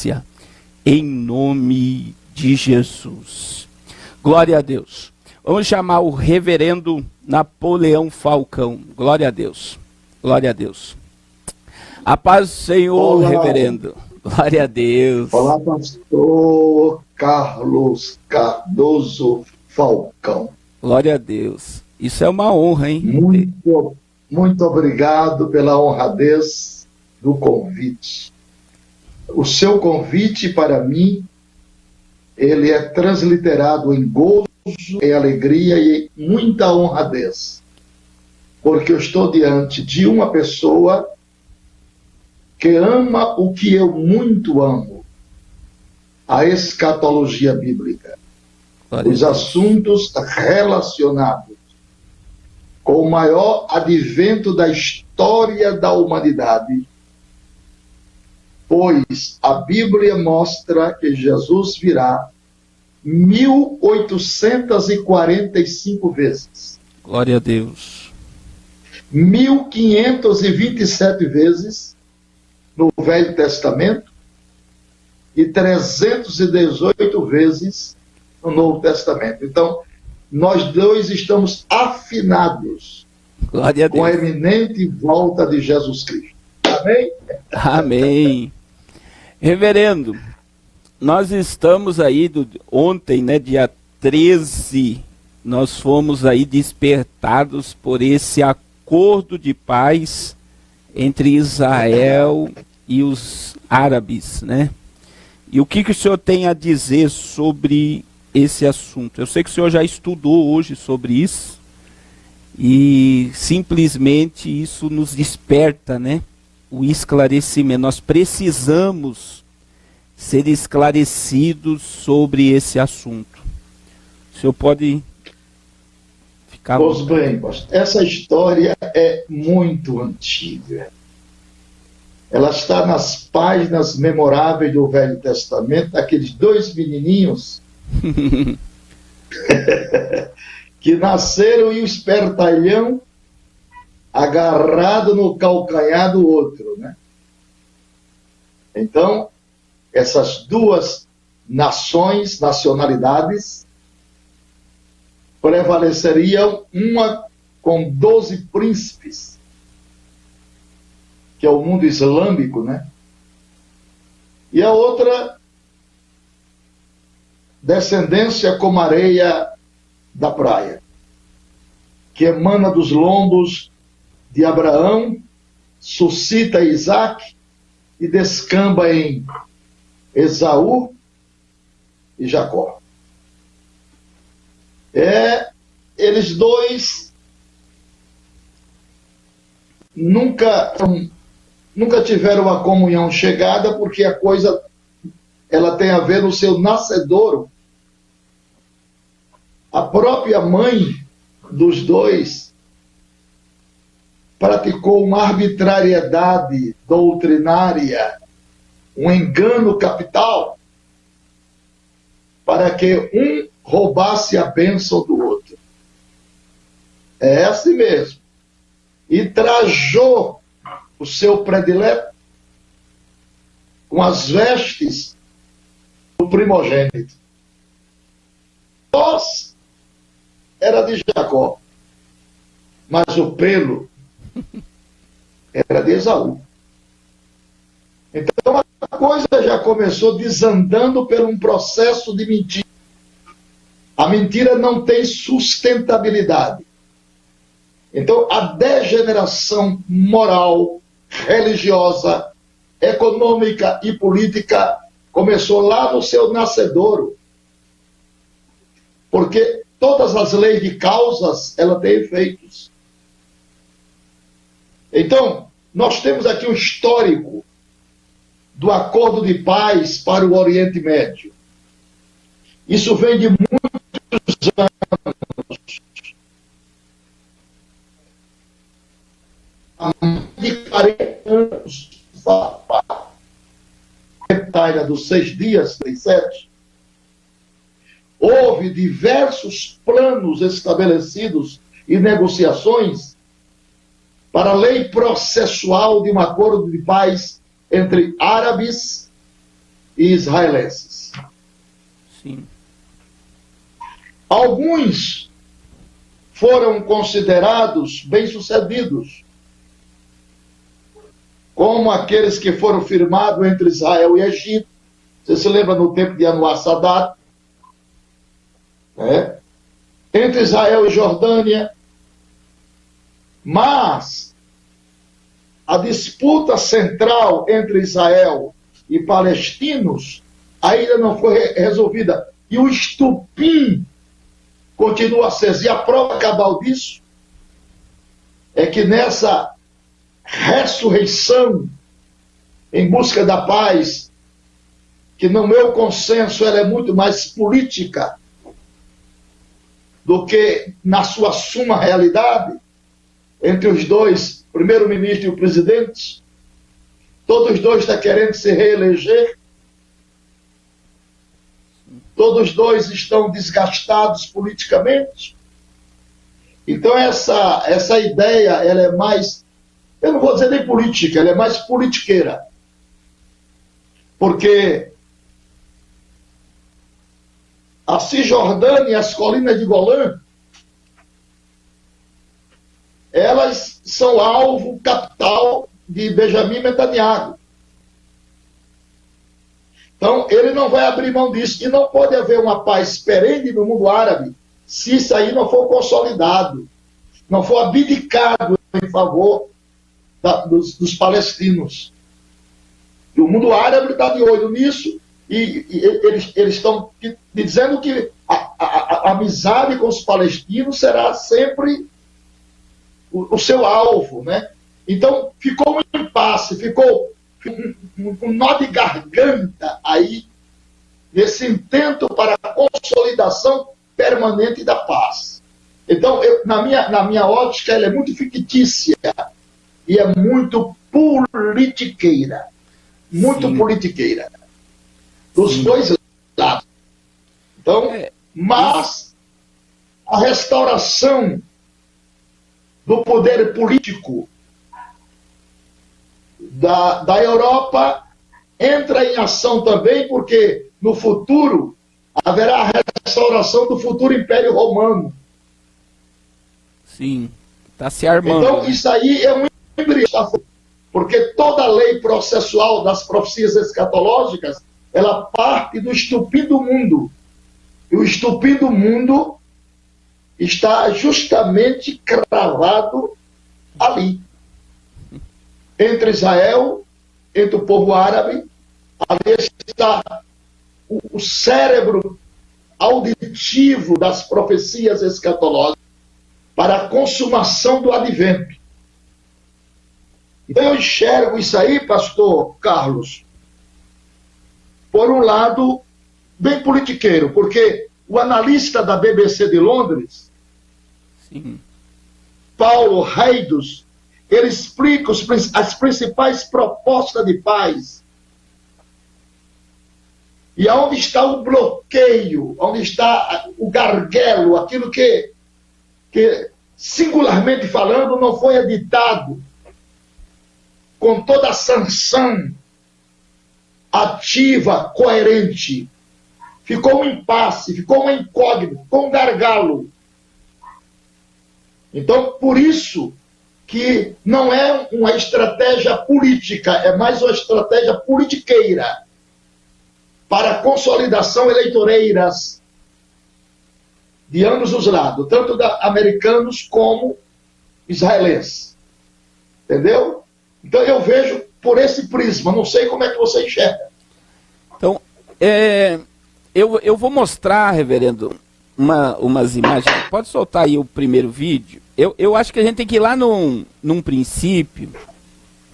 distância, em nome de Jesus. Glória a Deus. Vamos chamar o reverendo Napoleão Falcão. Glória a Deus. Glória a Deus. A paz do Senhor, olá, reverendo. Glória a Deus. Olá, pastor Carlos Cardoso Falcão. Glória a Deus. Isso é uma honra, hein? Muito obrigado pela honradez do convite. O seu convite, para mim, ele é transliterado em gozo, em alegria e em muita honradez. Porque eu estou diante de uma pessoa que ama o que eu muito amo, a escatologia bíblica. Os assuntos relacionados com o maior advento da história da humanidade, pois a Bíblia mostra que Jesus virá 1845 vezes. Glória a Deus. 1527 vezes no Velho Testamento e 318 vezes no Novo Testamento. Então, nós dois estamos afinados com a eminente volta de Jesus Cristo. Amém? Amém. Reverendo, nós estamos aí, ontem, né, dia 13, nós fomos aí despertados por esse acordo de paz entre Israel e os árabes, né? E o que o senhor tem a dizer sobre esse assunto? Eu sei que o senhor já estudou hoje sobre isso, e simplesmente isso nos desperta, né? O esclarecimento. Nós precisamos ser esclarecidos sobre esse assunto. O senhor pode ficar... Pois bem, pastor, essa história é muito antiga. Ela está nas páginas memoráveis do Velho Testamento, aqueles dois menininhos que nasceram e o espertalhão agarrado no calcanhar do outro, né? Então, essas duas nacionalidades, prevaleceriam, uma com 12 príncipes, que é o mundo islâmico, né? E a outra, descendência como areia da praia, que emana dos lombos de Abraão, suscita Isaac e descamba em Esaú e Jacó. Eles dois nunca tiveram uma comunhão chegada, porque a coisa ela tem a ver no seu nascedouro. A própria mãe dos dois praticou uma arbitrariedade doutrinária, um engano capital, para que um roubasse a bênção do outro. É assim mesmo. E trajou o seu predileto com as vestes do primogênito. Nós era de Jacó, mas o pelo era de Esaú. Então a coisa já começou desandando por um processo de mentira. A mentira não tem sustentabilidade. Então a degeneração moral, religiosa, econômica e política começou lá no seu nascedouro. Porque todas as leis de causas, ela tem efeitos. Então, nós temos aqui um histórico do acordo de paz para o Oriente Médio. Isso vem de muitos anos. Há mais de 40 anos, a dos 6 dias, 37, houve diversos planos estabelecidos e negociações para a lei processual de um acordo de paz entre árabes e israelenses. Sim. Alguns foram considerados bem-sucedidos, como aqueles que foram firmados entre Israel e Egito. Você se lembra no tempo de Anwar Sadat? Né? Entre Israel e Jordânia. Mas a disputa central entre Israel e palestinos ainda não foi resolvida. E o estupim continua aceso. E a prova cabal disso é que nessa ressurreição em busca da paz, que no meu consenso ela é muito mais política do que na sua suma realidade, entre os dois, o primeiro-ministro e o presidente, todos os dois estão querendo se reeleger, todos os dois estão desgastados politicamente. Então essa ideia, ela é mais, eu não vou dizer nem política, ela é mais politiqueira. Porque a Cisjordânia e as colinas de Golã, elas são alvo capital de Benjamin Netanyahu. Então, ele não vai abrir mão disso. E não pode haver uma paz perene no mundo árabe se isso aí não for consolidado, não for abdicado em favor dos palestinos. E o mundo árabe está de olho nisso e eles estão dizendo que a amizade com os palestinos será sempre o seu alvo, né? Então, ficou um impasse, ficou um nó de garganta aí, nesse intento para a consolidação permanente da paz. Então, na minha ótica, ela é muito fictícia e é muito politiqueira. Muito Sim. politiqueira. Dos Sim. dois lados. Então, mas a restauração do poder político da Europa entra em ação também, porque no futuro haverá a restauração do futuro Império Romano. Sim, está se armando. Então isso aí é um embrião, porque toda a lei processual das profecias escatológicas, ela parte do estupim do mundo. E o estupim do mundo está justamente cravado ali. Entre Israel, entre o povo árabe, ali está o cérebro auditivo das profecias escatológicas para a consumação do advento. Então eu enxergo isso aí, pastor Carlos, por um lado bem politiqueiro, porque o analista da BBC de Londres, Sim. Paulo Reidos, ele explica as principais propostas de paz. E aonde está o bloqueio, onde está o garguelo, aquilo que singularmente falando, não foi editado com toda a sanção ativa, coerente. Ficou um impasse, ficou uma incógnita, ficou um gargalo. Então, por isso que não é uma estratégia política, é mais uma estratégia politiqueira para consolidação eleitoreiras de ambos os lados, tanto americanos como israelenses. Entendeu? Então eu vejo por esse prisma, não sei como é que você enxerga. Então, eu vou mostrar, reverendo, umas imagens. Pode soltar aí o primeiro vídeo. Eu acho que a gente tem que ir lá num princípio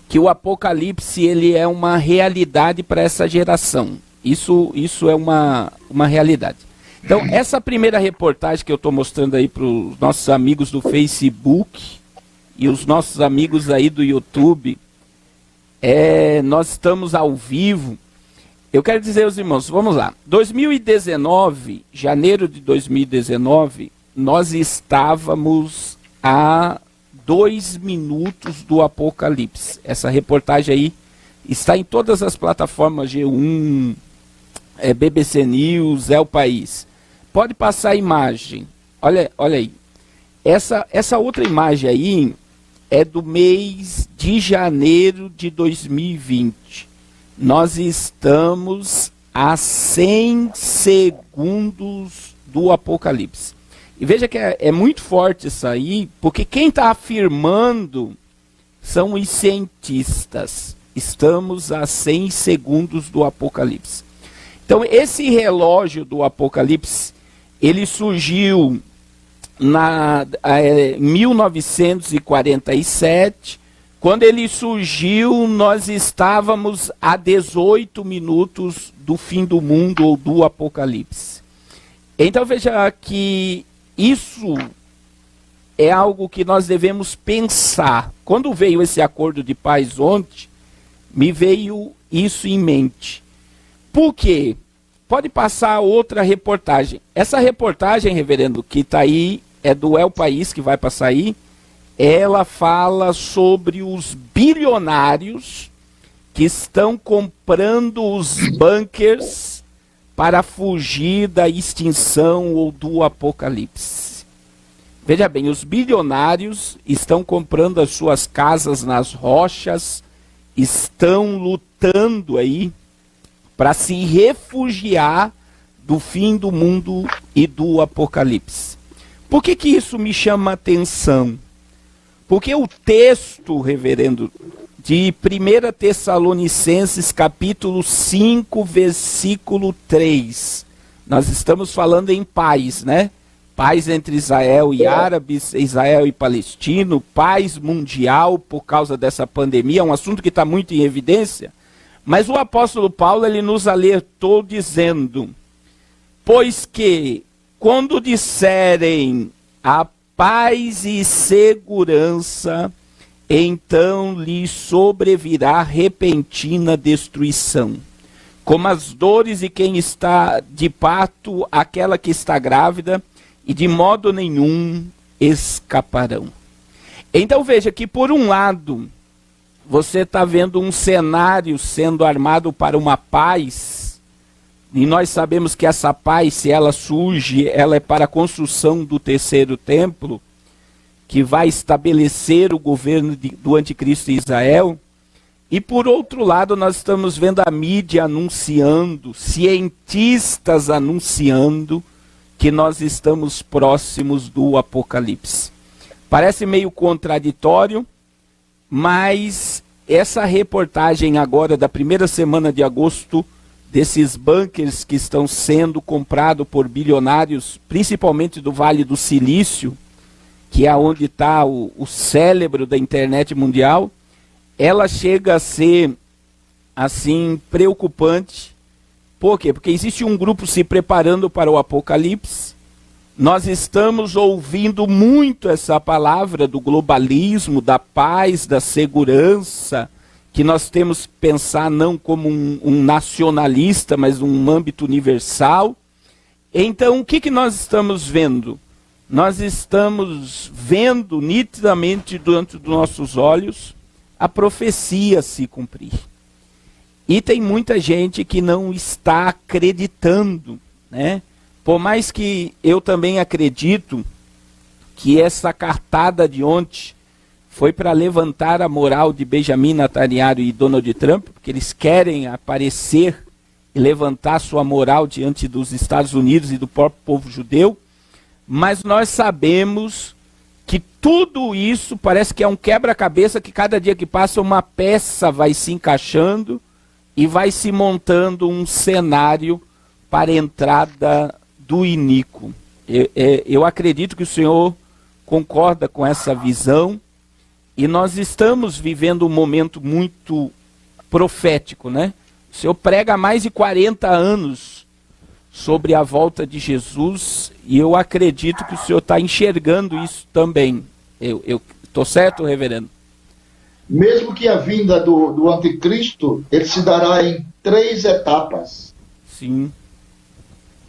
que o Apocalipse ele é uma realidade para essa geração. Isso é uma realidade. Então, essa primeira reportagem que eu estou mostrando aí para os nossos amigos do Facebook e os nossos amigos aí do YouTube, nós estamos ao vivo. Eu quero dizer aos irmãos, vamos lá. 2019, janeiro de 2019, nós estávamos a 2 minutos do Apocalipse. Essa reportagem aí está em todas as plataformas G1, BBC News, é o País. Pode passar a imagem. Olha aí. Essa outra imagem aí é do mês de janeiro de 2020. Nós estamos a 100 segundos do Apocalipse. E veja que é muito forte isso aí, porque quem está afirmando são os cientistas. Estamos a 100 segundos do Apocalipse. Então, esse relógio do Apocalipse, ele surgiu em 1947. Quando ele surgiu, nós estávamos a 18 minutos do fim do mundo ou do Apocalipse. Então, veja que isso é algo que nós devemos pensar. Quando veio esse acordo de paz ontem, me veio isso em mente. Por quê? Pode passar outra reportagem. Essa reportagem, reverendo, que está aí, é do El País, que vai passar aí. Ela fala sobre os bilionários que estão comprando os bunkers para fugir da extinção ou do apocalipse. Veja bem, os bilionários estão comprando as suas casas nas rochas, estão lutando aí para se refugiar do fim do mundo e do apocalipse. Por que isso me chama a atenção? Porque o texto, reverendo, de 1 Tessalonicenses capítulo 5, versículo 3, nós estamos falando em paz, né? Paz entre Israel e árabes, Israel e palestino, paz mundial por causa dessa pandemia, é um assunto que está muito em evidência. Mas o apóstolo Paulo, ele nos alertou dizendo: pois que quando disserem a paz e segurança, então lhes sobrevirá repentina destruição, como as dores de quem está de parto, aquela que está grávida, e de modo nenhum escaparão. Então veja que, por um lado, você está vendo um cenário sendo armado para uma paz, e nós sabemos que essa paz, se ela surge, ela é para a construção do terceiro templo, que vai estabelecer o governo do anticristo em Israel. E por outro lado, nós estamos vendo a mídia anunciando, cientistas anunciando, que nós estamos próximos do apocalipse. Parece meio contraditório, mas essa reportagem agora da primeira semana de agosto, desses bunkers que estão sendo comprados por bilionários, principalmente do Vale do Silício, que é onde está o cérebro da internet mundial, ela chega a ser, assim, preocupante. Por quê? Porque existe um grupo se preparando para o apocalipse. Nós estamos ouvindo muito essa palavra do globalismo, da paz, da segurança, que nós temos que pensar não como um nacionalista, mas um âmbito universal. Então, o que nós estamos vendo? Nós estamos vendo nitidamente diante dos nossos olhos a profecia se cumprir. E tem muita gente que não está acreditando, né? Por mais que eu também acredito que essa cartada de ontem foi para levantar a moral de Benjamin Netanyahu e Donald Trump, porque eles querem aparecer e levantar sua moral diante dos Estados Unidos e do próprio povo judeu, mas nós sabemos que tudo isso parece que é um quebra-cabeça, que cada dia que passa uma peça vai se encaixando e vai se montando um cenário para a entrada do iníquo. Eu acredito que o Senhor concorda com essa visão, e nós estamos vivendo um momento muito profético, né? O Senhor prega há mais de 40 anos sobre a volta de Jesus, e eu acredito que o Senhor está enxergando isso também. Eu estou certo, reverendo? Mesmo que a vinda do anticristo, ele se dará em 3 etapas. Sim.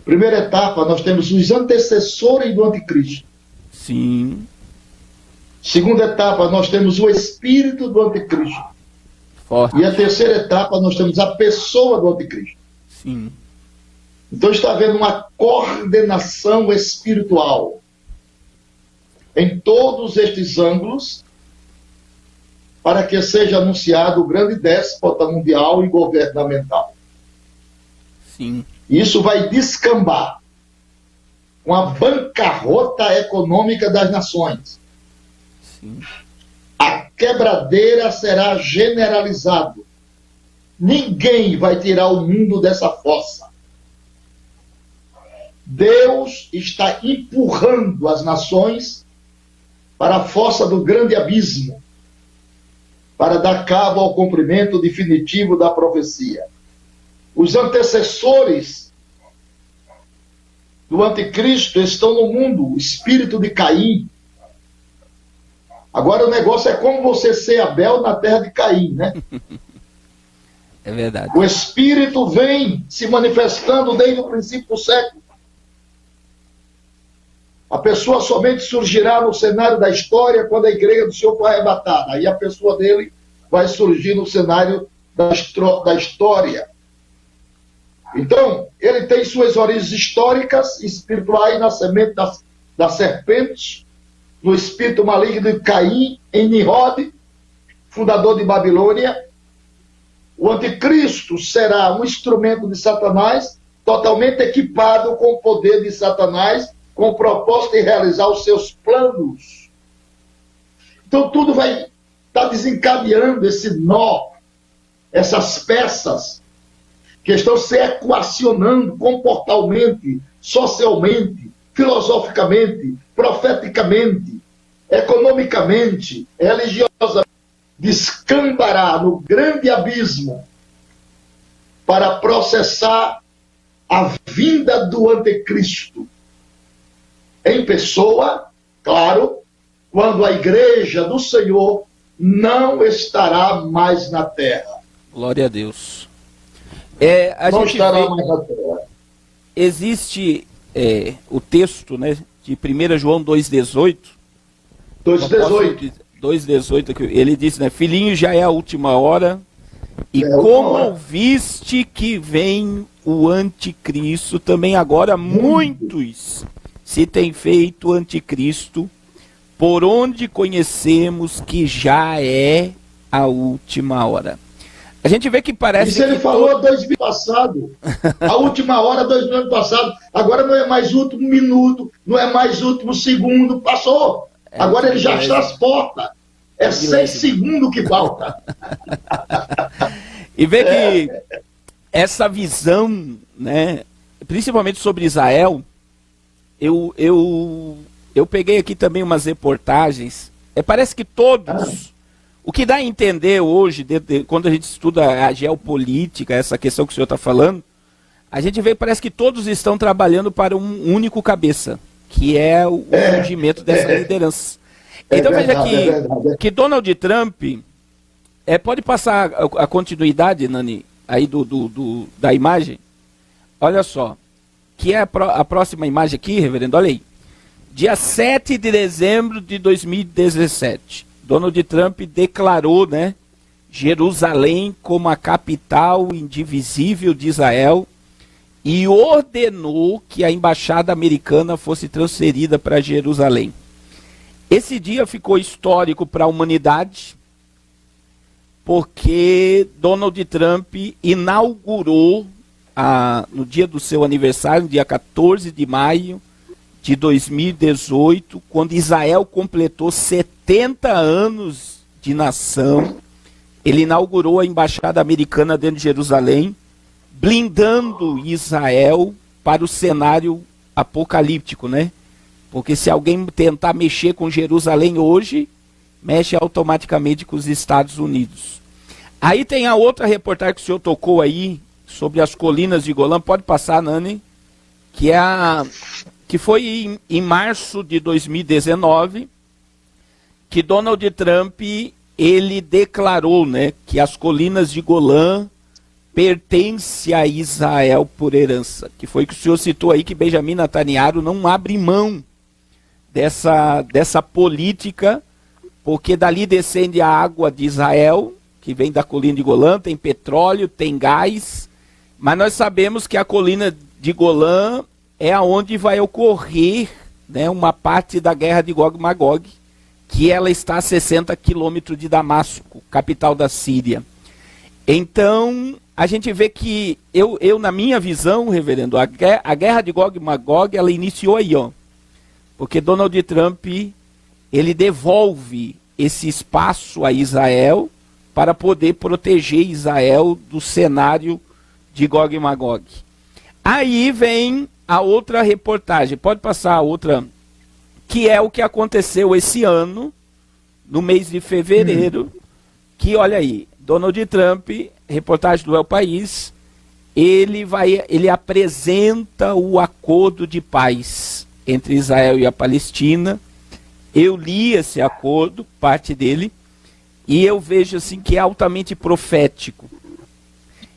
Primeira etapa, nós temos os antecessores do anticristo. Sim. Segunda etapa, nós temos o espírito do anticristo. Forte. E a terceira etapa, nós temos a pessoa do anticristo. Sim. Então está havendo uma coordenação espiritual em todos estes ângulos para que seja anunciado o grande déspota mundial e governamental. Sim. Isso vai descambar com a bancarrota econômica das nações. Sim. A quebradeira será generalizada. Ninguém vai tirar o mundo dessa fossa. Deus está empurrando as nações para a fossa do grande abismo, para dar cabo ao cumprimento definitivo da profecia. Os antecessores do anticristo estão no mundo, o espírito de Caim. Agora o negócio é como você ser Abel na terra de Caim, né? É verdade. O espírito vem se manifestando desde o princípio do século. A pessoa somente surgirá no cenário da história quando a igreja do Senhor for arrebatada. Aí a pessoa dele vai surgir no cenário da história. Então, ele tem suas origens históricas, espirituais, na semente da serpente, no espírito maligno de Caim, em Nimrod, fundador de Babilônia. O anticristo será um instrumento de Satanás, totalmente equipado com o poder de Satanás, com o propósito de realizar os seus planos. Então tudo vai estar desencadeando esse nó, essas peças que estão se equacionando comportalmente, socialmente, filosoficamente, profeticamente, economicamente, religiosamente, descambará no grande abismo para processar a vinda do anticristo em pessoa, claro, quando a igreja do Senhor não estará mais na terra. Glória a Deus. Não estará mais na terra. Existe o texto, né, de 1 João 2,18. 2,18, ele diz, né, filhinho, já é a última hora, e como ouviste que vem o anticristo, também agora muitos se têm feito anticristo, por onde conhecemos que já é a última hora. A gente vê que parece Isso ele falou 2000 passado. A última hora, 2000 ano passado. Agora não é mais último minuto, não é mais último segundo. Passou. Agora ele já está às portas. É 6 segundos que falta. E vê que essa visão, né, principalmente sobre Israel, eu peguei aqui também umas reportagens. Parece que todos... O que dá a entender hoje, quando a gente estuda a geopolítica, essa questão que o senhor está falando, a gente vê que parece que todos estão trabalhando para um único cabeça, que é o surgimento dessa liderança. Então veja que Donald Trump, pode passar a continuidade, Nani, aí da imagem. Olha só, que é a próxima imagem aqui, reverendo, olha aí. Dia 7 de dezembro de 2017. Donald Trump declarou, né, Jerusalém como a capital indivisível de Israel e ordenou que a embaixada americana fosse transferida para Jerusalém. Esse dia ficou histórico para a humanidade, porque Donald Trump inaugurou, no dia do seu aniversário, no dia 14 de maio de 2018, quando Israel completou 70 anos de nação, ele inaugurou a embaixada americana dentro de Jerusalém, blindando Israel para o cenário apocalíptico, né? Porque se alguém tentar mexer com Jerusalém hoje, mexe automaticamente com os Estados Unidos. Aí tem a outra reportagem que o senhor tocou aí, sobre as colinas de Golã. Pode passar, Nani, que foi em março de 2019, que Donald Trump, ele declarou, né, que as colinas de Golã pertencem a Israel por herança. Que foi que o senhor citou aí, que Benjamin Netanyahu não abre mão dessa política, porque dali descende a água de Israel, que vem da colina de Golã, tem petróleo, tem gás, Mas nós sabemos que a colina de Golã é aonde vai ocorrer, né, uma parte da guerra de Gog e Magog, que ela está a 60 quilômetros de Damasco, capital da Síria. Então, a gente vê que, eu na minha visão, reverendo, a guerra de Gog e Magog, ela iniciou aí, ó. Porque Donald Trump, ele devolve esse espaço a Israel para poder proteger Israel do cenário de Gog e Magog. Aí vem a outra reportagem, pode passar a outra, que é o que aconteceu esse ano, no mês de fevereiro, que olha aí, Donald Trump, reportagem do El País, ele apresenta o acordo de paz entre Israel e a Palestina. Eu li esse acordo, parte dele, e eu vejo assim que é altamente profético.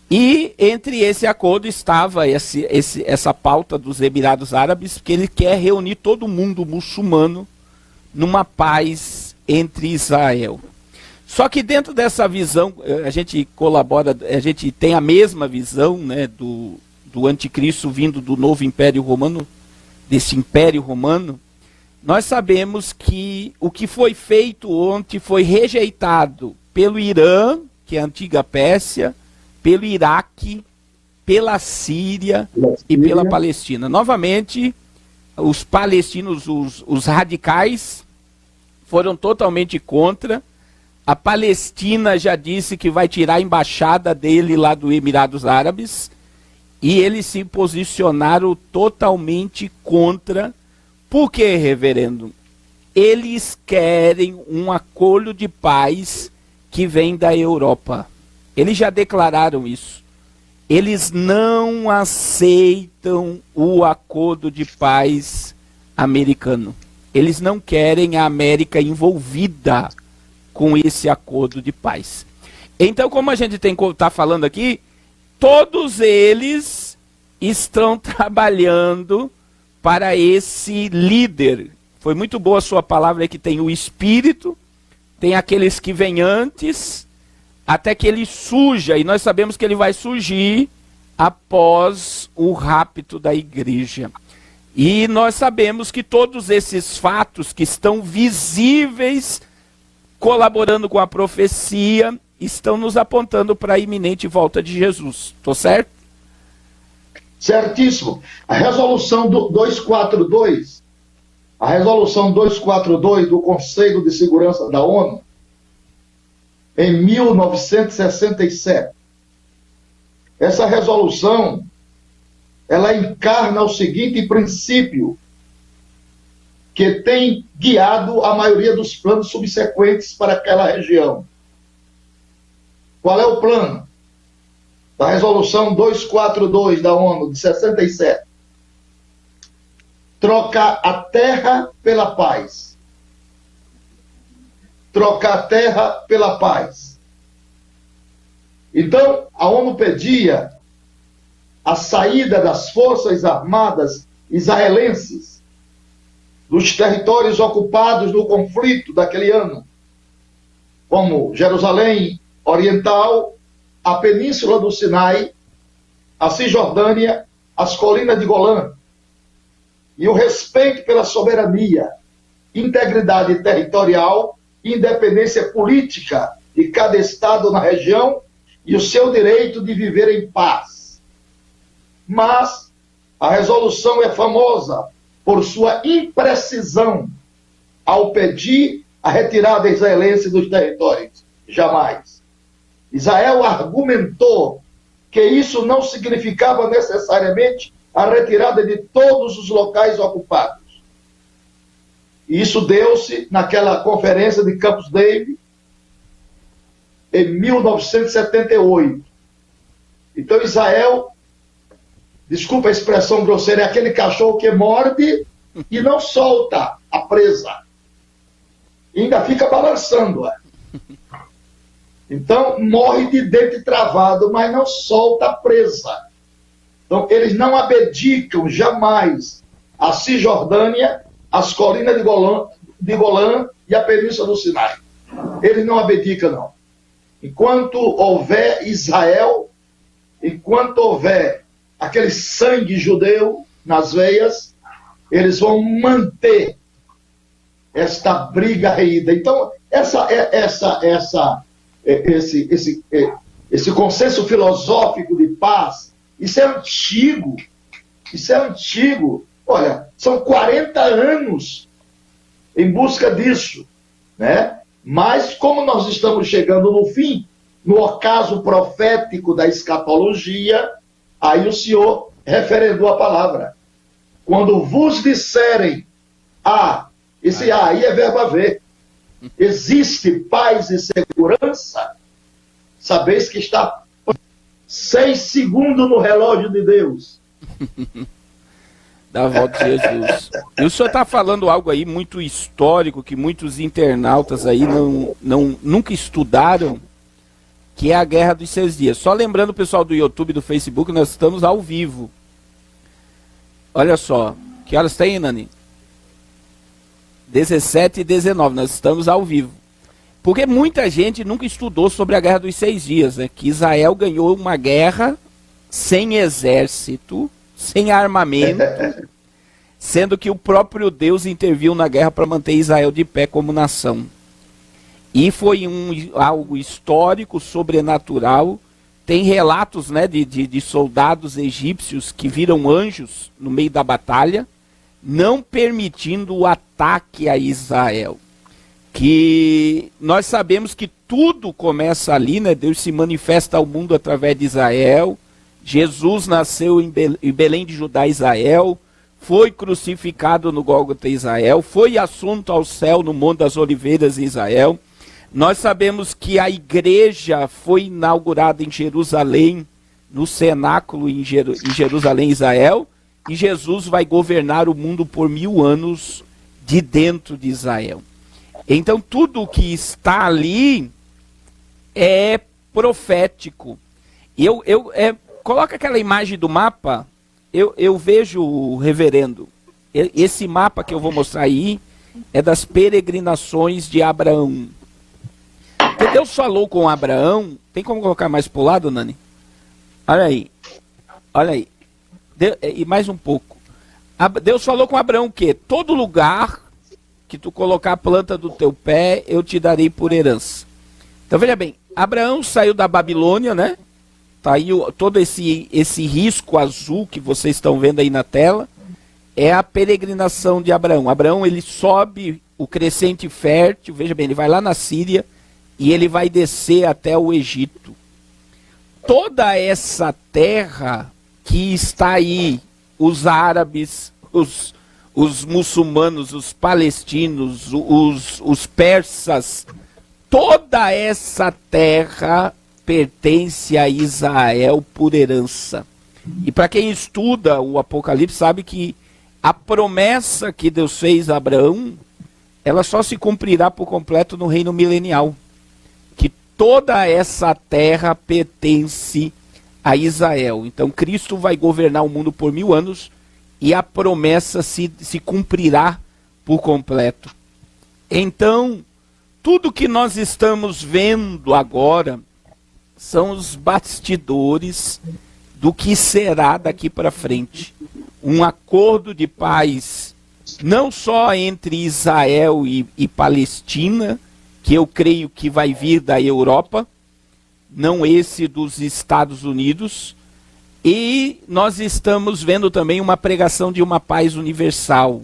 E entre esse acordo estava essa pauta dos Emirados Árabes, que ele quer reunir todo mundo muçulmano numa paz entre Israel. Só que dentro dessa visão, a gente colabora, a gente tem a mesma visão, né, do anticristo vindo do novo Império Romano, desse Império Romano. Nós sabemos que o que foi feito ontem foi rejeitado pelo Irã, que é a antiga Pérsia, pelo Iraque, pela Síria e pela Palestina. Novamente, os palestinos, os radicais, foram totalmente contra. A Palestina já disse que vai tirar a embaixada dele lá do Emirados Árabes, e eles se posicionaram totalmente contra. Por quê, reverendo? Eles querem um acordo de paz que vem da Europa. Eles já declararam isso. Eles não aceitam o acordo de paz americano. Eles não querem a América envolvida com esse acordo de paz. Então, como a gente está falando aqui, todos eles estão trabalhando para esse líder. Foi muito boa a sua palavra, que tem o Espírito, tem aqueles que vêm antes, até que ele surja, e nós sabemos que ele vai surgir após o rapto da igreja. E nós sabemos que todos esses fatos que estão visíveis, colaborando com a profecia, estão nos apontando para a iminente volta de Jesus. Estou certo? Certíssimo. A resolução 242, a resolução 242 do Conselho de Segurança da ONU, em 1967. Essa resolução, ela encarna o seguinte princípio, que tem guiado a maioria dos planos subsequentes para aquela região. Qual é o plano? Da resolução 242 da ONU, de 67. Trocar a terra pela paz. Trocar a terra pela paz. Então, a ONU pedia a saída das forças armadas israelenses dos territórios ocupados no conflito daquele ano, como Jerusalém Oriental, a Península do Sinai, a Cisjordânia, as colinas de Golã, e o respeito pela soberania, integridade territorial e independência política de cada estado na região e o seu direito de viver em paz. Mas a resolução é famosa por sua imprecisão ao pedir a retirada israelense dos territórios. Jamais. Israel argumentou que isso não significava necessariamente a retirada de todos os locais ocupados. E isso deu-se naquela conferência de Camp David, em 1978. Então Israel, desculpa a expressão grosseira, é aquele cachorro que morde e não solta a presa. E ainda fica balançando. Então morre de dente travado, mas não solta a presa. Então eles não abdicam jamais a Cisjordânia, as colinas de Golã e a Península do Sinai. Eles não abdicam, não. Enquanto houver Israel, enquanto houver aquele sangue judeu nas veias, eles vão manter esta briga reída. Então, esse consenso filosófico de paz, isso é antigo. Isso é antigo. Olha, são 40 anos em busca disso, né? Mas como nós estamos chegando no fim, no ocaso profético da escatologia, aí o Senhor referendou a palavra. Quando vos disserem, esse aí é verbo haver, existe paz e segurança, sabeis que está 6 segundos no relógio de Deus. Da volta de Jesus. E o senhor está falando algo aí muito histórico, que muitos internautas aí nunca estudaram, que é a Guerra dos 6 Dias. Só lembrando o pessoal do YouTube e do Facebook, nós estamos ao vivo. Olha só, que horas tem, Nani? 17h19, nós estamos ao vivo. Porque muita gente nunca estudou sobre a Guerra dos 6 Dias, né? Que Israel ganhou uma guerra sem exército, sem armamento, sendo que o próprio Deus interviu na guerra para manter Israel de pé como nação. E foi algo histórico, sobrenatural. Tem relatos, né, de soldados egípcios que viram anjos no meio da batalha, não permitindo o ataque a Israel. Que nós sabemos que tudo começa ali, né? Deus se manifesta ao mundo através de Israel. Jesus nasceu em Belém de Judá, Israel, foi crucificado no Gólgota, Israel, foi assunto ao céu no Monte das Oliveiras, Israel. Nós sabemos que a igreja foi inaugurada em Jerusalém, no cenáculo em Jerusalém, Israel, e Jesus vai governar o mundo por 1000 anos de dentro de Israel. Então tudo o que está ali é profético. Coloca aquela imagem do mapa, eu vejo, reverendo, esse mapa que eu vou mostrar aí é das peregrinações de Abraão. Porque Deus falou com Abraão, tem como colocar mais pro lado, Nani? Olha aí. E mais um pouco. Deus falou com Abraão o quê? Todo lugar que tu colocar a planta do teu pé, eu te darei por herança. Então veja bem, Abraão saiu da Babilônia, né? Tá aí todo esse risco azul que vocês estão vendo aí na tela, é a peregrinação de Abraão. Abraão, ele sobe o crescente fértil, veja bem, ele vai lá na Síria e ele vai descer até o Egito. Toda essa terra que está aí, os árabes, os muçulmanos, os palestinos, os persas, toda essa terra pertence a Israel por herança. E para quem estuda o Apocalipse sabe que a promessa que Deus fez a Abraão, ela só se cumprirá por completo no reino milenial. Que toda essa terra pertence a Israel. Então Cristo vai governar o mundo por 1000 anos e a promessa se cumprirá por completo. Então, tudo que nós estamos vendo agora são os bastidores do que será daqui para frente. Um acordo de paz, não só entre Israel e Palestina, que eu creio que vai vir da Europa, não esse dos Estados Unidos, e nós estamos vendo também uma pregação de uma paz universal.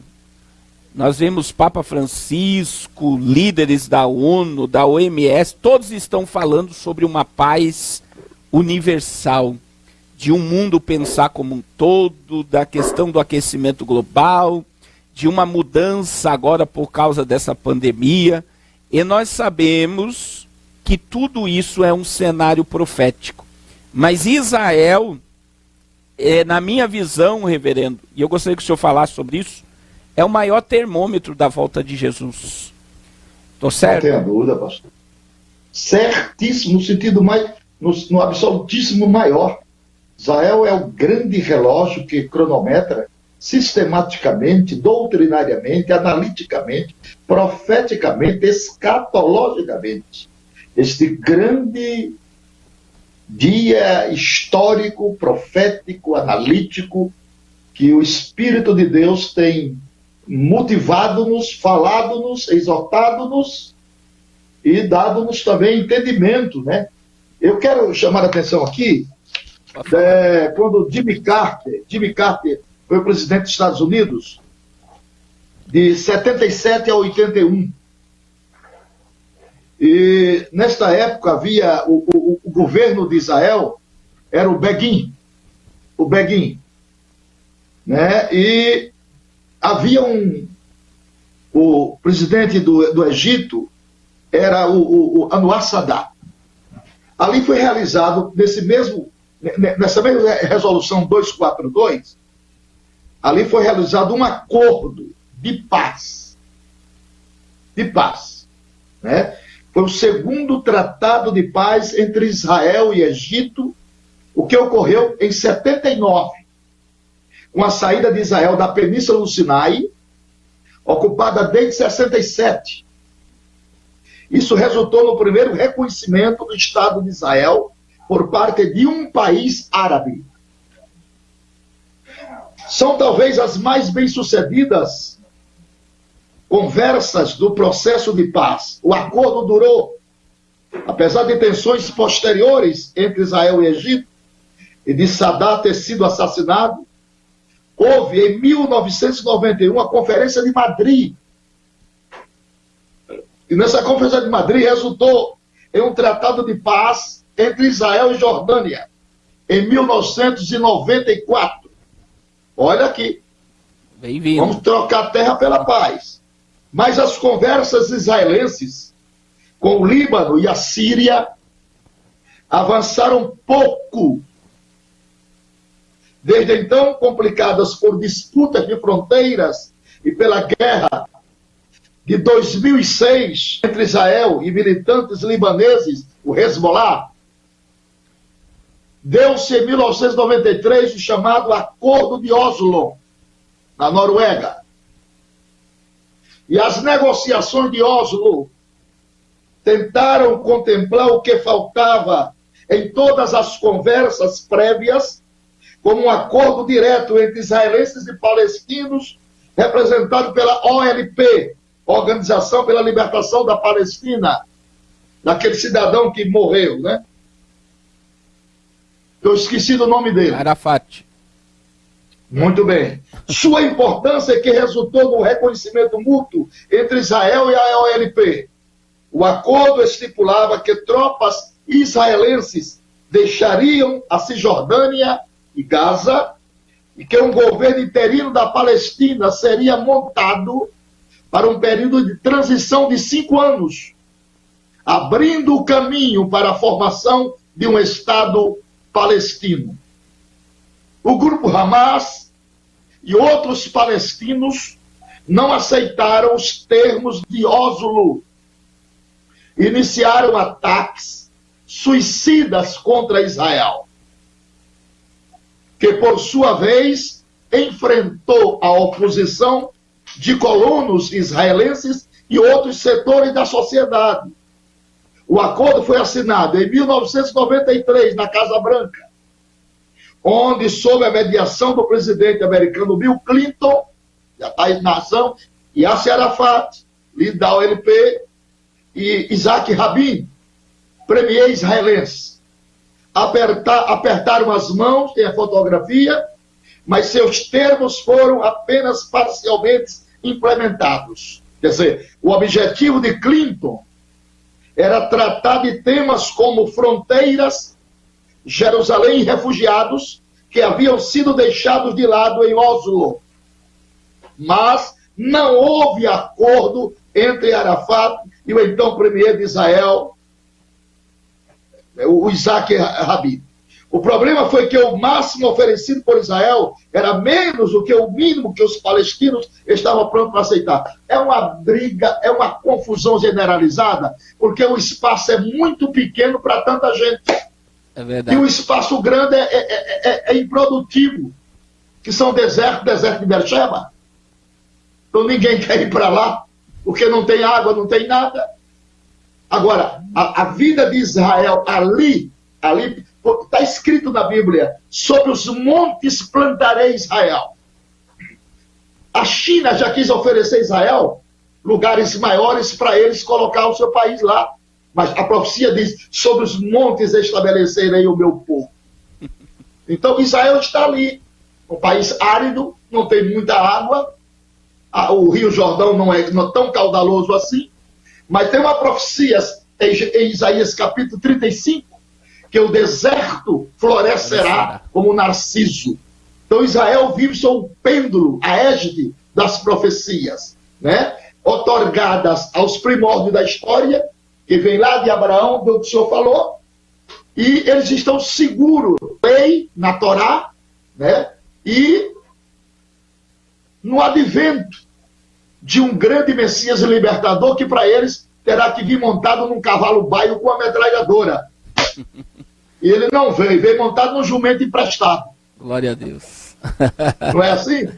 Nós vemos Papa Francisco, líderes da ONU, da OMS, todos estão falando sobre uma paz universal, de um mundo pensar como um todo, da questão do aquecimento global, de uma mudança agora por causa dessa pandemia. E nós sabemos que tudo isso é um cenário profético. Mas Israel, na minha visão, reverendo, e eu gostaria que o senhor falasse sobre isso, é o maior termômetro da volta de Jesus. Estou certo? Não tenha dúvida, pastor. Certíssimo, no sentido mais, no absolutíssimo maior. Israel é o grande relógio que cronometra sistematicamente, doutrinariamente, analiticamente, profeticamente, escatologicamente, este grande dia histórico, profético, analítico, que o Espírito de Deus tem motivado-nos, falado-nos, exortado-nos e dado-nos também entendimento, né? Eu quero chamar a atenção aqui, quando Jimmy Carter foi o presidente dos Estados Unidos, de 77 a 81. E nesta época havia o governo de Israel, era o Begin, né? E havia o presidente do Egito, era o Anwar Sadat. Ali foi realizado, nessa mesma resolução 242, ali foi realizado um acordo de paz, né? Foi o segundo tratado de paz entre Israel e Egito, o que ocorreu em 79, com a saída de Israel da Península do Sinai, ocupada desde 67. Isso resultou no primeiro reconhecimento do Estado de Israel por parte de um país árabe. São talvez as mais bem-sucedidas conversas do processo de paz. O acordo durou, apesar de tensões posteriores entre Israel e Egito, e de Sadat ter sido assassinado, houve em 1991 a Conferência de Madrid. E nessa Conferência de Madrid resultou em um tratado de paz entre Israel e Jordânia, em 1994. Olha aqui. Bem-vindo. Vamos trocar a terra pela paz. Mas as conversas israelenses com o Líbano e a Síria avançaram pouco. Desde então, complicadas por disputas de fronteiras e pela guerra de 2006 entre Israel e militantes libaneses, o Hezbollah, deu-se em 1993 o chamado Acordo de Oslo, na Noruega. E as negociações de Oslo tentaram contemplar o que faltava em todas as conversas prévias, como um acordo direto entre israelenses e palestinos, representado pela OLP, Organização pela Libertação da Palestina, daquele cidadão que morreu, né? Eu esqueci do nome dele. Arafat. Muito bem. Sua importância é que resultou no reconhecimento mútuo entre Israel e a OLP. O acordo estipulava que tropas israelenses deixariam a Cisjordânia e Gaza e que um governo interino da Palestina seria montado para um período de transição de 5 anos, abrindo o caminho para a formação de um Estado palestino. O grupo Hamas e outros palestinos não aceitaram os termos de Oslo. Iniciaram ataques suicidas contra Israel, que por sua vez enfrentou a oposição de colonos israelenses e outros setores da sociedade. O acordo foi assinado em 1993 na Casa Branca, onde, sob a mediação do presidente americano Bill Clinton, já está na ação, Yasser Arafat, líder da OLP, e Isaac Rabin, premier israelense, apertaram as mãos, tem a fotografia, mas seus termos foram apenas parcialmente implementados. Quer dizer, o objetivo de Clinton era tratar de temas como fronteiras, Jerusalém e refugiados, que haviam sido deixados de lado em Oslo. Mas não houve acordo entre Arafat e o então premier de Israel, o Isaac Rabin. O problema foi que o máximo oferecido por Israel era menos do que o mínimo que os palestinos estavam prontos para aceitar. É uma briga, é uma confusão generalizada, porque o espaço é muito pequeno para tanta gente. É verdade. E o espaço grande é improdutivo, que são deserto de Beersheba. Então ninguém quer ir para lá, porque não tem água, não tem nada. Agora, a vida de Israel ali Está escrito na Bíblia: sobre os montes plantarei Israel. A China já quis oferecer a Israel lugares maiores para eles colocar o seu país lá. Mas a profecia diz: sobre os montes estabelecerei o meu povo. Então Israel está ali, um país árido, não tem muita água, o Rio Jordão não é tão caudaloso assim, mas tem uma profecia em Isaías capítulo 35, que o deserto florescerá como narciso. Então Israel vive sob o pêndulo, a égide das profecias, né? Otorgadas aos primórdios da história, que vem lá de Abraão, do que o Senhor falou, e eles estão seguros, lei na Torá, né? E no advento de um grande Messias e libertador, que para eles terá que vir montado num cavalo baio com a metralhadora. E ele não veio montado num jumento emprestado. Glória a Deus. Não é assim?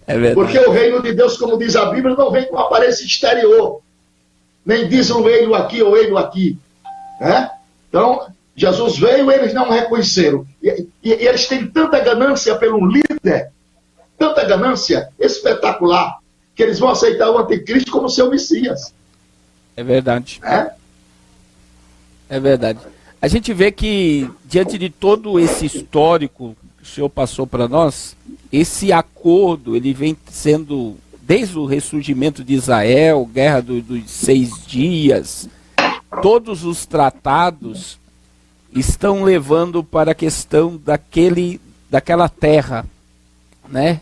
É verdade. Porque o reino de Deus, como diz a Bíblia, não vem com aparência exterior. Nem diz um eilo aqui ou eilo aqui. Né? Então, Jesus veio e eles não reconheceram. E eles têm tanta ganância pelo líder, tanta ganância espetacular, que eles vão aceitar o anticristo como seu Messias. É verdade. É verdade. A gente vê que, diante de todo esse histórico que o Senhor passou para nós, esse acordo, ele vem sendo, desde o ressurgimento de Israel, guerra dos 6 dias, todos os tratados estão levando para a questão daquela terra, né?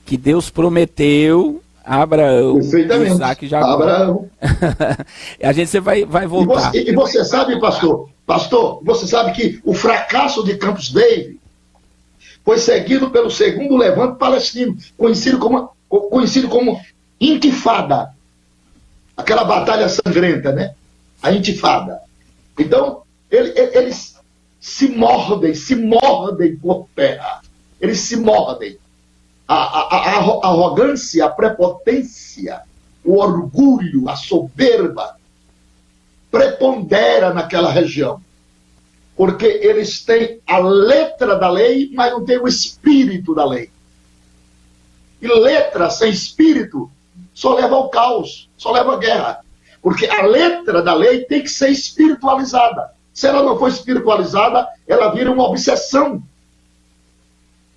Que Deus prometeu a Abraão, Isaac e Jacó. Abraão. A gente vai voltar. E você sabe, pastor, você sabe que o fracasso de Campos David foi seguido pelo segundo levante palestino, conhecido como Intifada. Aquela batalha sangrenta, né? A Intifada. Então, eles se mordem por terra. Eles se mordem. A arrogância, a prepotência, o orgulho, a soberba prepondera naquela região. Porque eles têm a letra da lei, mas não têm o espírito da lei. E letra sem espírito só leva ao caos, só leva à guerra. Porque a letra da lei tem que ser espiritualizada. Se ela não for espiritualizada, ela vira uma obsessão.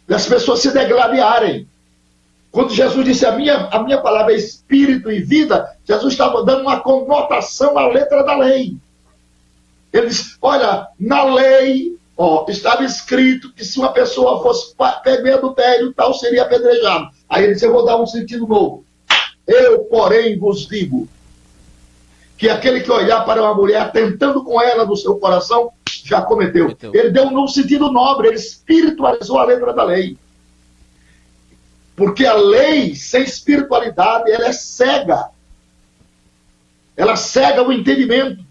E as pessoas se degladiarem. Quando Jesus disse a minha palavra é espírito e vida, Jesus estava dando uma conotação à letra da lei. Ele disse: olha, na lei estava escrito que se uma pessoa fosse pegar adultério, tal, seria apedrejado. Aí ele disse: eu vou dar um sentido novo. Eu, porém, vos digo que aquele que olhar para uma mulher tentando com ela no seu coração, já cometeu. Ele deu um sentido nobre, ele espiritualizou a letra da lei. Porque a lei sem espiritualidade, ela é cega. Ela cega o entendimento.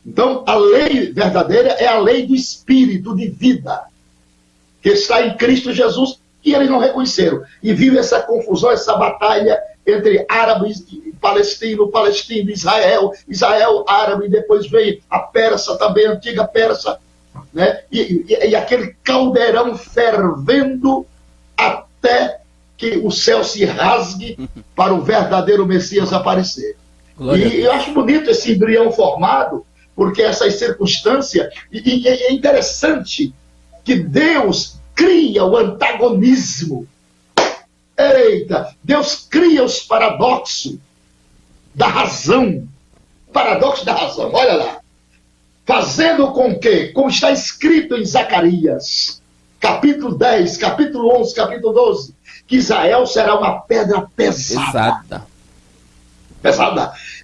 Então, a lei verdadeira é a lei do espírito de vida, que está em Cristo Jesus, e eles não reconheceram. E viu essa confusão, essa batalha entre árabes e palestino e Israel, árabe, e depois veio a Pérsia também, a antiga Pérsia, né? E aquele caldeirão fervendo até que o céu se rasgue para o verdadeiro Messias aparecer. E eu acho bonito esse embrião formado, porque essas circunstâncias, e é interessante que Deus cria o antagonismo. Eita, Deus cria os paradoxos da razão. Paradoxo da razão, olha lá. Fazendo com que, como está escrito em Zacarias, capítulo 10, capítulo 11, capítulo 12, que Israel será uma pedra pesada.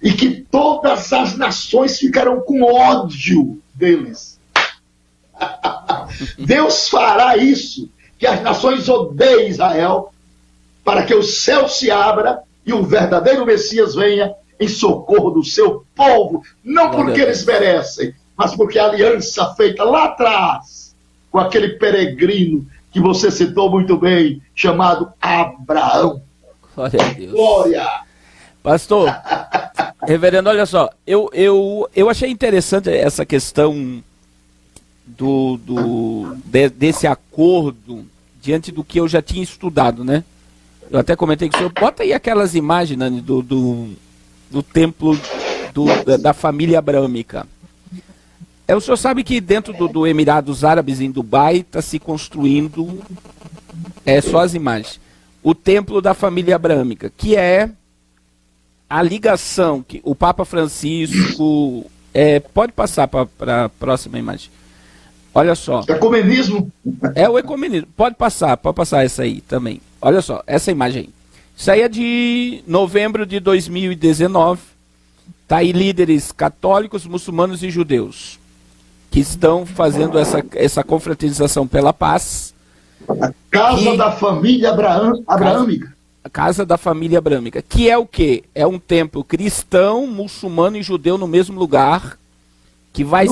E que todas as nações ficarão com ódio deles. Deus fará isso, que as nações odeiem Israel, para que o céu se abra e o verdadeiro Messias venha em socorro do seu povo, não porque eles merecem, mas porque a aliança feita lá atrás com aquele peregrino que você citou muito bem, chamado Abraão. Glória a Deus. Glória. Pastor, reverendo, olha só, eu achei interessante essa questão desse acordo diante do que eu já tinha estudado, né? Eu até comentei com o senhor, bota aí aquelas imagens, Nani, do templo da família abrâmica. O senhor sabe que dentro do Emirados Árabes, em Dubai, está se construindo, só as imagens, o templo da família abrâmica, que é a ligação que o Papa Francisco... pode passar para a próxima imagem. Olha só. Ecumenismo. É o ecumenismo. Pode passar essa aí também. Olha só, essa imagem aí. Isso aí é de novembro de 2019. Está aí líderes católicos, muçulmanos e judeus que estão fazendo essa confraternização pela paz. A Casa da Família Abraâmica. A Casa da Família Abrâmica. Que é o quê? É um templo cristão, muçulmano e judeu no mesmo lugar, que vai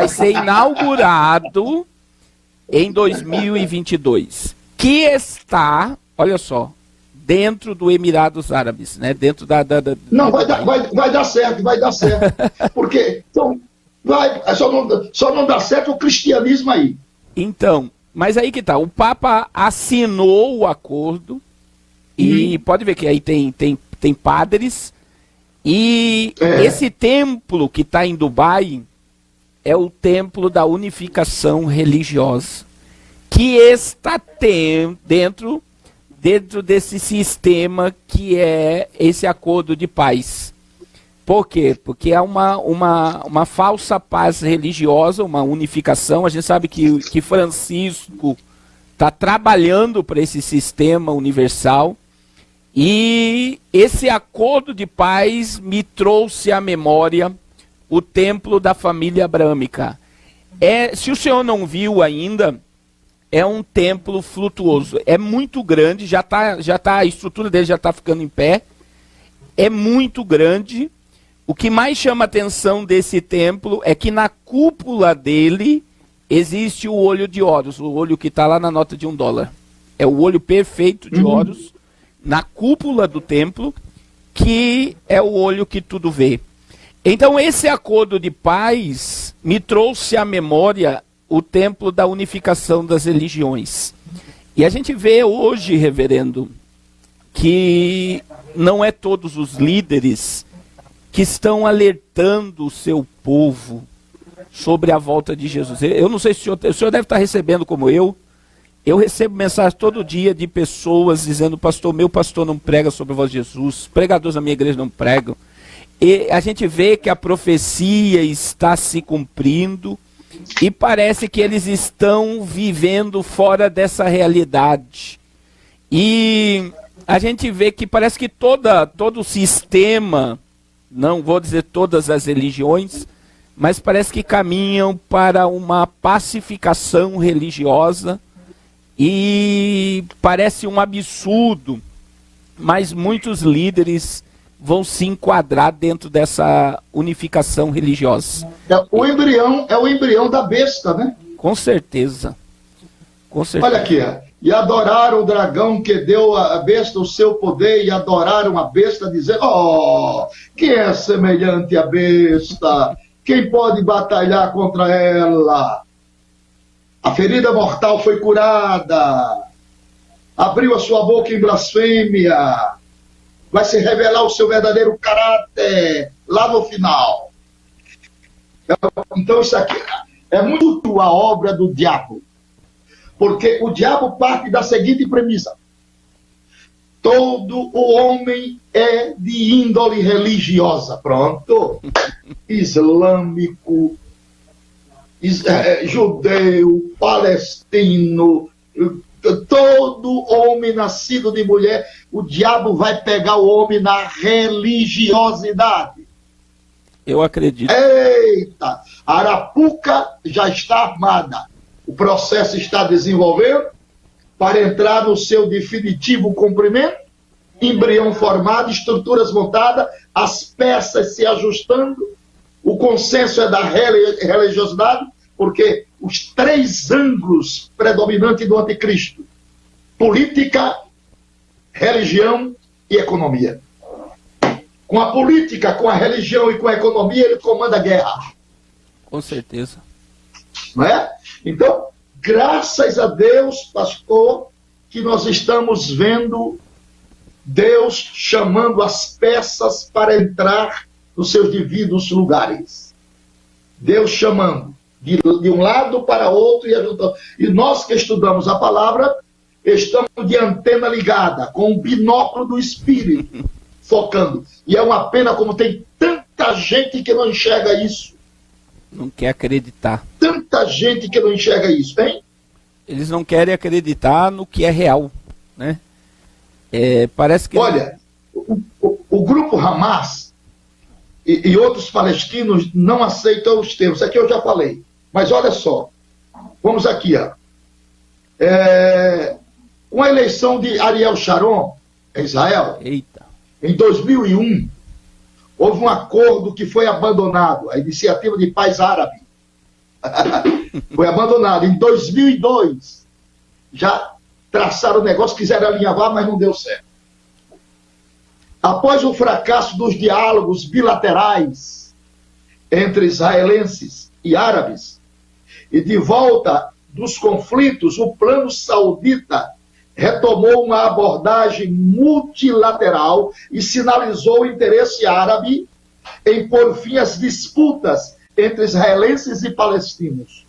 ser inaugurado em 2022. Que está, olha só, dentro do Emirados Árabes, né? Dentro Não, vai dar certo. Porque então, só não dá certo o cristianismo aí. Então, mas aí que tá, o Papa assinou o acordo e pode ver que aí tem padres e esse templo que está em Dubai é o templo da unificação religiosa, que está dentro desse sistema que é esse acordo de paz. Por quê? Porque é uma falsa paz religiosa, uma unificação. A gente sabe que Francisco está trabalhando para esse sistema universal. E esse acordo de paz me trouxe à memória o templo da família abrâmica. Se o senhor não viu ainda, é um templo flutuoso. É muito grande, a estrutura dele já está ficando em pé. É muito grande. O que mais chama a atenção desse templo é que na cúpula dele existe o olho de Horus, o olho que está lá na nota de $1. É o olho perfeito de Horus na cúpula do templo, que é o olho que tudo vê. Então esse acordo de paz me trouxe à memória o templo da unificação das religiões. E a gente vê hoje, reverendo, que não é todos os líderes que estão alertando o seu povo sobre a volta de Jesus. Eu não sei se o senhor deve estar recebendo como eu recebo mensagem todo dia de pessoas dizendo, meu pastor não prega sobre a voz de Jesus, pregadores da minha igreja não pregam. E a gente vê que a profecia está se cumprindo e parece que eles estão vivendo fora dessa realidade. E a gente vê que parece que todo o sistema, não vou dizer todas as religiões, mas parece que caminham para uma pacificação religiosa e parece um absurdo, mas muitos líderes vão se enquadrar dentro dessa unificação religiosa. É o embrião da besta, né? Com certeza. Olha aqui, e adoraram o dragão que deu à besta o seu poder, e adoraram a besta, dizendo, quem é semelhante à besta? Quem pode batalhar contra ela? A ferida mortal foi curada, abriu a sua boca em blasfêmia, vai se revelar o seu verdadeiro caráter lá no final. Então isso aqui é muito a obra do diabo, porque o diabo parte da seguinte premissa: todo o homem é de índole religiosa. Pronto. Islâmico, judeu, palestino, todo homem nascido de mulher, o diabo vai pegar o homem na religiosidade. Eu acredito. Eita! A Arapuca já está armada. O processo está desenvolvendo para entrar no seu definitivo cumprimento. Embrião formado, estruturas montadas, as peças se ajustando. O consenso é da religiosidade, porque os 3 ângulos predominantes do anticristo: política, religião e economia. Com a política, com a religião e com a economia, ele comanda a guerra. Com certeza. não é? Então, graças a Deus, pastor, que nós estamos vendo Deus chamando as peças para entrar nos seus devidos lugares. Deus chamando de um lado para outro e ajudando. E nós que estudamos a palavra, estamos de antena ligada, com o binóculo do Espírito, focando. E é uma pena como tem tanta gente que não enxerga isso. Não quer acreditar. Tanta gente que não enxerga isso, hein? Eles não querem acreditar no que é real, né? Parece que... Olha, o grupo Hamas e outros palestinos não aceitam os termos. Aqui eu já falei. Mas olha só. Vamos aqui, ó. Com a eleição de Ariel Sharon, em Israel, Eita. em 2001, houve um acordo que foi abandonado, a Iniciativa de Paz Árabe. Foi abandonado. Em 2002, já traçaram o negócio, quiseram alinhavar, mas não deu certo. Após o fracasso dos diálogos bilaterais entre israelenses e árabes, e de volta dos conflitos, o plano saudita retomou uma abordagem multilateral e sinalizou o interesse árabe em pôr fim às disputas entre israelenses e palestinos.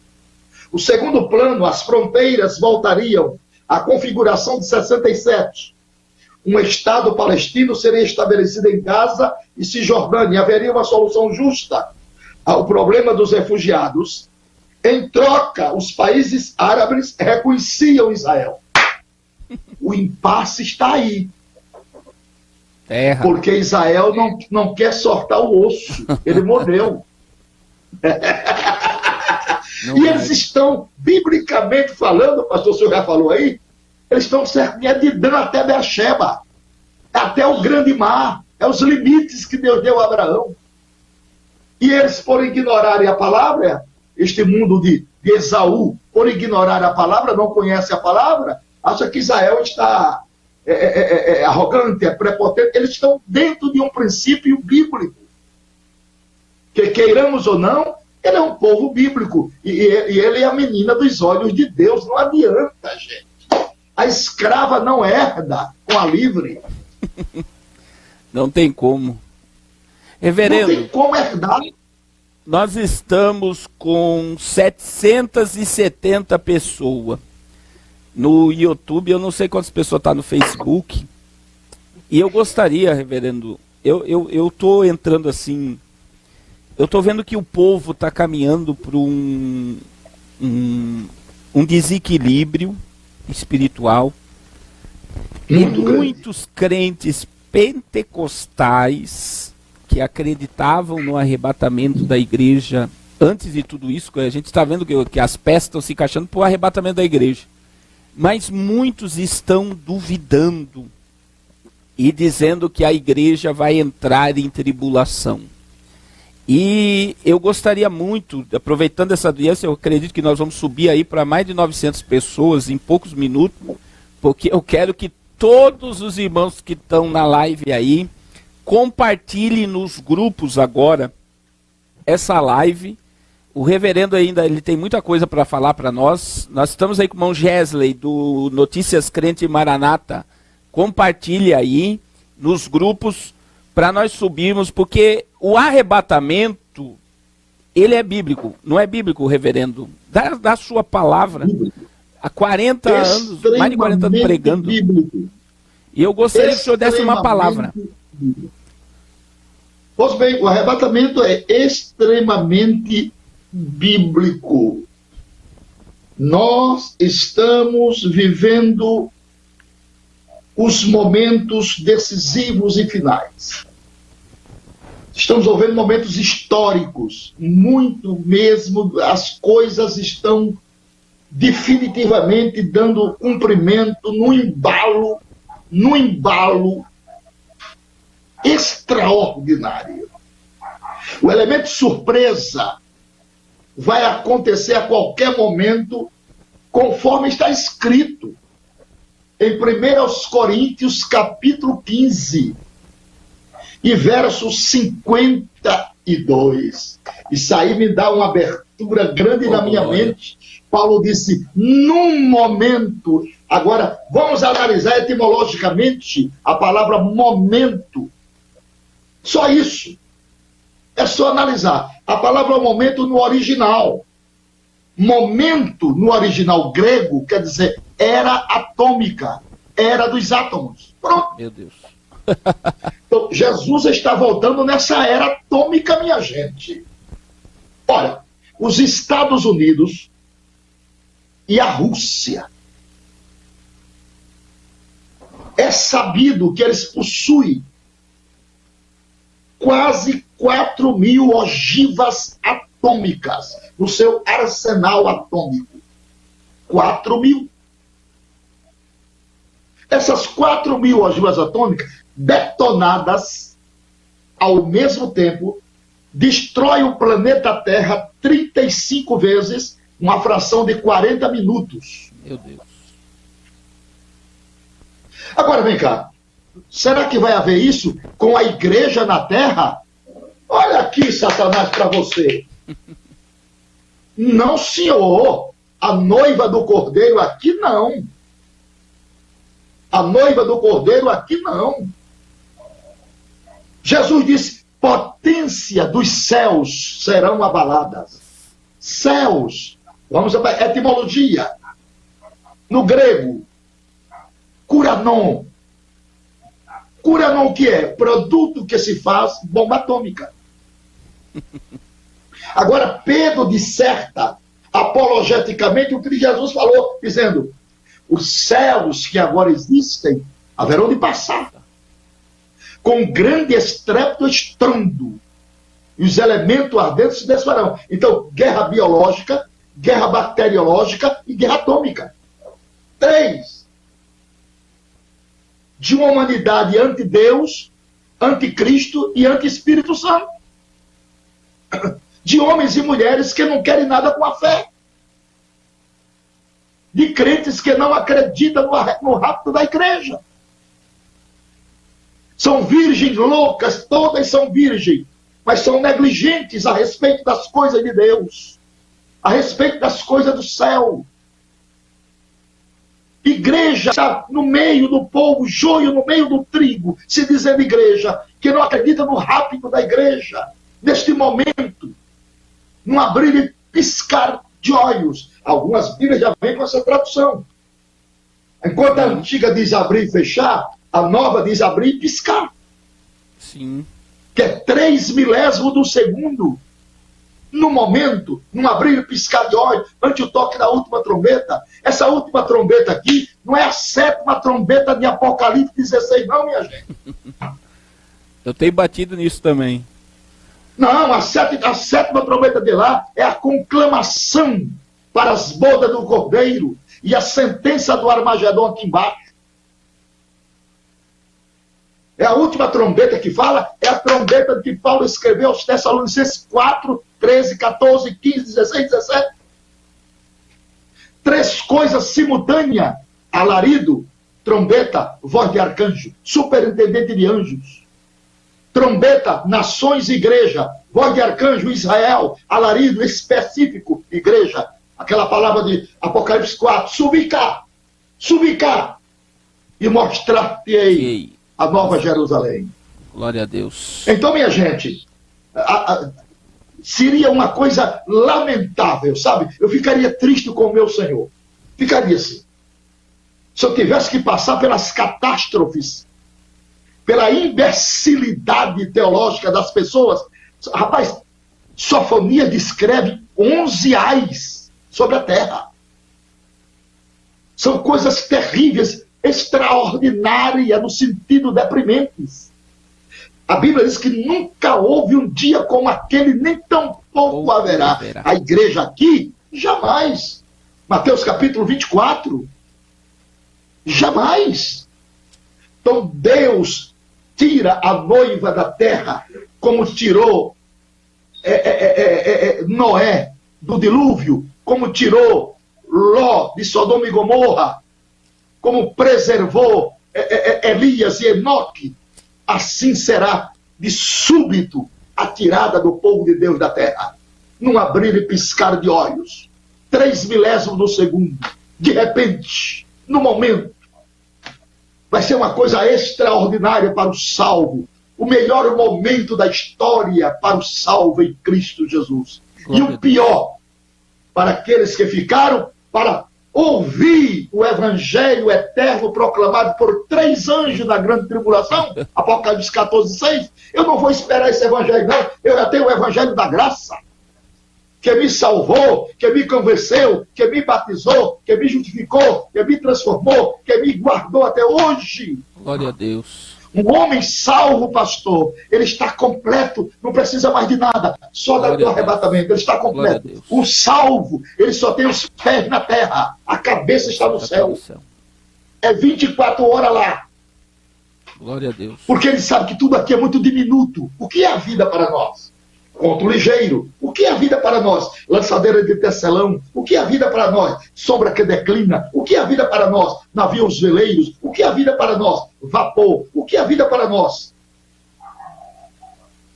O segundo plano, as fronteiras voltariam à configuração de 67. Um Estado palestino seria estabelecido em Gaza e Cisjordânia. Haveria uma solução justa ao problema dos refugiados. Em troca, os países árabes reconheciam Israel. O impasse está aí. Porque Israel não quer soltar o osso. Ele mordeu. E eles estão, biblicamente falando, pastor, o senhor já falou aí, eles estão certinho de Dan até Beersheba, até o grande mar, é os limites que Deus deu a Abraão. E eles, por ignorarem a palavra, este mundo de Esaú, por ignorar a palavra, não conhece a palavra, acha que Israel está arrogante, é prepotente. Eles estão dentro de um princípio bíblico. Que queiramos ou não, ele é um povo bíblico. E ele é a menina dos olhos de Deus. Não adianta, gente. A escrava não herda com a livre. Não tem como. Reverendo, não tem como herdar. Nós estamos com 770 pessoas no YouTube. Eu não sei quantas pessoas estão no Facebook. E eu gostaria, reverendo, eu estou entrando assim... Eu estou vendo que o povo está caminhando para um desequilíbrio espiritual. E muitos crentes pentecostais que acreditavam no arrebatamento da igreja antes de tudo isso, a gente está vendo que as peças estão se encaixando para o arrebatamento da igreja. Mas muitos estão duvidando e dizendo que a igreja vai entrar em tribulação. E eu gostaria muito, aproveitando essa doença, eu acredito que nós vamos subir aí para mais de 900 pessoas em poucos minutos, porque eu quero que todos os irmãos que estão na live aí compartilhem nos grupos agora essa live. O reverendo ainda ele tem muita coisa para falar para nós. Nós estamos aí com o irmão Gesley do Notícias Crente Maranata. Compartilhe aí nos grupos para nós subirmos, porque o arrebatamento, ele é bíblico. Não é bíblico, reverendo? Da sua palavra. Há 40 anos, mais de 40 anos pregando. Bíblico. E eu gostaria que o senhor desse uma palavra. Bíblico. Pois bem, o arrebatamento é extremamente bíblico. Nós estamos vivendo os momentos decisivos e finais. Estamos vivendo momentos históricos, muito mesmo, as coisas estão definitivamente dando cumprimento no embalo extraordinário. O elemento surpresa vai acontecer a qualquer momento, conforme está escrito em 1 Coríntios capítulo 15 e verso 52. Isso aí me dá uma abertura abertura grande na minha mente. Paulo disse, num momento. Agora, vamos analisar etimologicamente a palavra momento. Só isso. É só analisar. A palavra momento no original. Momento, no original grego, quer dizer era atômica. Era dos átomos. Pronto. Meu Deus. Então, Jesus está voltando nessa era atômica, minha gente. Olha, os Estados Unidos e a Rússia. É sabido que eles possuem quase 4.000 ogivas atômicas no seu arsenal atômico. 4.000. Essas 4.000 ogivas atômicas, detonadas ao mesmo tempo, destroem o planeta Terra 35 vezes, uma fração de 40 minutos. Meu Deus. Agora vem cá, será que vai haver isso com a igreja na Terra? Olha aqui, Satanás, para você. Não, senhor. A noiva do Cordeiro aqui não. A noiva do Cordeiro aqui não. Jesus disse, potência dos céus serão abaladas. Céus. Vamos à etimologia. No grego, curanon. Curanon o que é? Produto que se faz bomba atômica. Agora, Pedro disserta apologeticamente o que Jesus falou, dizendo, os céus que agora existem haverão de passar com grande estrépito e estrondo, e os elementos ardentes se desfarão. Então, guerra biológica, guerra bacteriológica e guerra atômica. 3. De uma humanidade anti-Deus, anticristo e anti-Espírito Santo. De homens e mulheres que não querem nada com a fé. De crentes que não acreditam no rapto da igreja. São virgens loucas, todas são virgens, mas são negligentes a respeito das coisas de Deus, a respeito das coisas do céu. Igreja está no meio do povo, joio no meio do trigo, se dizendo igreja, que não acredita no rapto da igreja, neste momento, num abrir e piscar de olhos. Algumas Bíblias já vêm com essa tradução. Enquanto a antiga diz abrir e fechar, a nova diz abrir e piscar. Sim. Que é 3 milésimos do segundo. No momento, num abrir e piscar de olhos, ante o toque da última trombeta. Essa última trombeta aqui não é a 7ª trombeta de Apocalipse 16, não, minha gente. Eu tenho batido nisso também. Não, a 7ª trombeta de lá é a conclamação para as bodas do Cordeiro e a sentença do Armagedon aqui embaixo. É a última trombeta que fala, é a trombeta que Paulo escreveu aos Tessalonicenses 4, 13, 14, 15, 16, 17. 3 coisas simultâneas: alarido, trombeta, voz de arcanjo, superintendente de anjos. Trombeta, nações, igreja, voz de arcanjo, Israel, alarido, específico, igreja. Aquela palavra de Apocalipse 4, subir cá, e mostrar-te-ei a nova Jerusalém. Glória a Deus. Então, minha gente, seria uma coisa lamentável, sabe? Eu ficaria triste com o meu Senhor. Ficaria assim. Se eu tivesse que passar pelas catástrofes, pela imbecilidade teológica das pessoas. Rapaz, Sofonia descreve 11 ais sobre a terra. São coisas terríveis, extraordinárias, no sentido deprimentes. A Bíblia diz que nunca houve um dia como aquele, nem tampouco haverá. A igreja aqui, jamais. Mateus capítulo 24. Jamais. Então Deus tira a noiva da terra, como tirou Noé do dilúvio, como tirou Ló de Sodoma e Gomorra, como preservou Elias e Enoque. Assim será de súbito a tirada do povo de Deus da terra. num abrir e piscar de olhos. 3 milésimos do segundo. De repente, no momento. Vai ser uma coisa extraordinária para o salvo. O melhor momento da história para o salvo em Cristo Jesus. E o pior, para aqueles que ficaram, para ouvir o evangelho eterno proclamado por 3 anjos na grande tribulação, Apocalipse 14:6, eu não vou esperar esse evangelho não, eu já tenho o evangelho da graça, que me salvou, que me convenceu, que me batizou, que me justificou, que me transformou, que me guardou até hoje. Glória a Deus. Um homem salvo, pastor, ele está completo, não precisa mais de nada, só do arrebatamento, ele está completo. O salvo, ele só tem os pés na terra, a cabeça está no céu. É 24 horas lá. Glória a Deus. Porque ele sabe que tudo aqui é muito diminuto. O que é a vida para nós? Conto ligeiro. O que é a vida para nós? Lançadeira de tecelão. O que é a vida para nós? Sombra que declina. O que é a vida para nós? Navios veleiros. O que é a vida para nós? Vapor. O que é a vida para nós?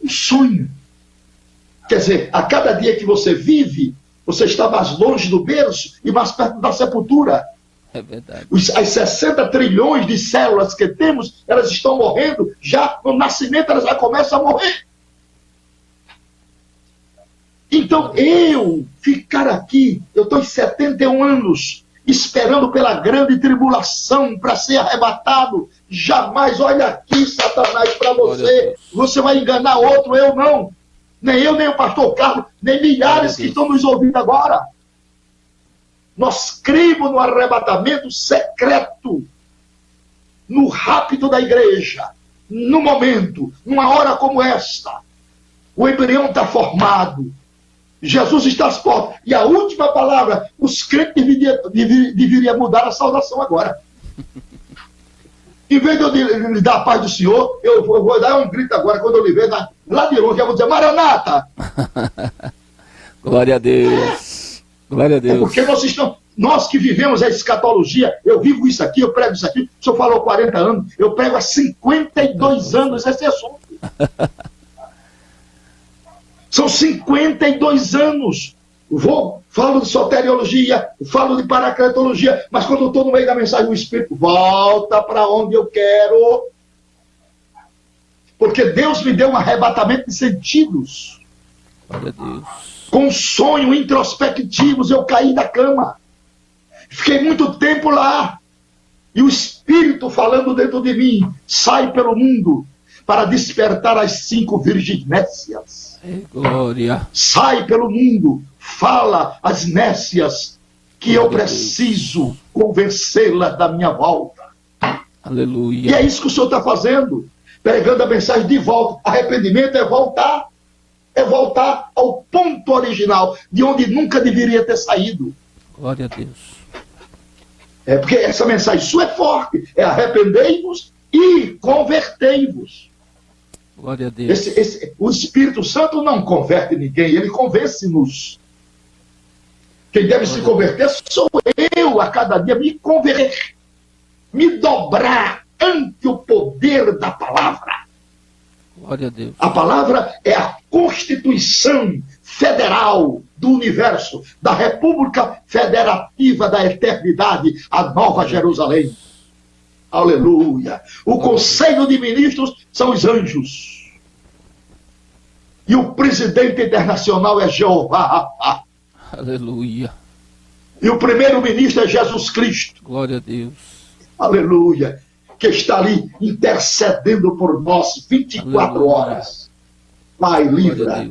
Um sonho. Quer dizer, a cada dia que você vive, você está mais longe do berço e mais perto da sepultura. É verdade. As 60 trilhões de células que temos, elas estão morrendo. Já no nascimento elas já começam a morrer. Então, eu ficar aqui, eu estou em 71 anos, esperando pela grande tribulação para ser arrebatado, jamais, olha aqui, Satanás, para você, você vai enganar outro, eu não. Nem eu, nem o pastor Carlos, nem milhares que estão nos ouvindo agora. Nós cremos no arrebatamento secreto, no rapto da igreja, no momento, numa hora como esta. O embrião está formado. Jesus está às portas. E a última palavra, os crentes deveriam mudar a saudação agora. Em vez de eu lhe dar a paz do Senhor, eu vou dar um grito agora, quando eu lhe ver lá de longe, eu vou dizer, Maranata! Glória a Deus. Glória a Deus. É porque nós que vivemos a escatologia, eu vivo isso aqui, eu prego isso aqui, o senhor falou 40 anos, eu prego há 52 anos esse assunto. São 52 anos. Falo de soteriologia, falo de paracletologia, mas quando eu estou no meio da mensagem, o Espírito volta para onde eu quero. Porque Deus me deu um arrebatamento de sentidos. Glória a Deus. Com sonho introspectivos, eu caí da cama. Fiquei muito tempo lá. E o Espírito falando dentro de mim, sai pelo mundo para despertar as 5 virgens nécias. Glória. Sai pelo mundo, fala às nécias que eu preciso convencê-las da minha volta. Aleluia. E é isso que o Senhor está fazendo, pregando a mensagem de volta. Arrependimento é voltar ao ponto original, de onde nunca deveria ter saído. Glória a Deus. É porque essa mensagem sua é forte, é arrependei-vos e convertei-vos. Glória a Deus. O Espírito Santo não converte ninguém, ele convence-nos. Quem deve se converter sou eu, a cada dia, me converter, me dobrar ante o poder da palavra. Glória a Deus. A palavra é a Constituição Federal do universo, da República Federativa da Eternidade, a Nova Jerusalém. Aleluia. O Conselho de Ministros são os anjos. E o presidente internacional é Jeová. Aleluia. E o primeiro-ministro é Jesus Cristo. Glória a Deus. Aleluia. Que está ali intercedendo por nós 24 horas. Pai, livra.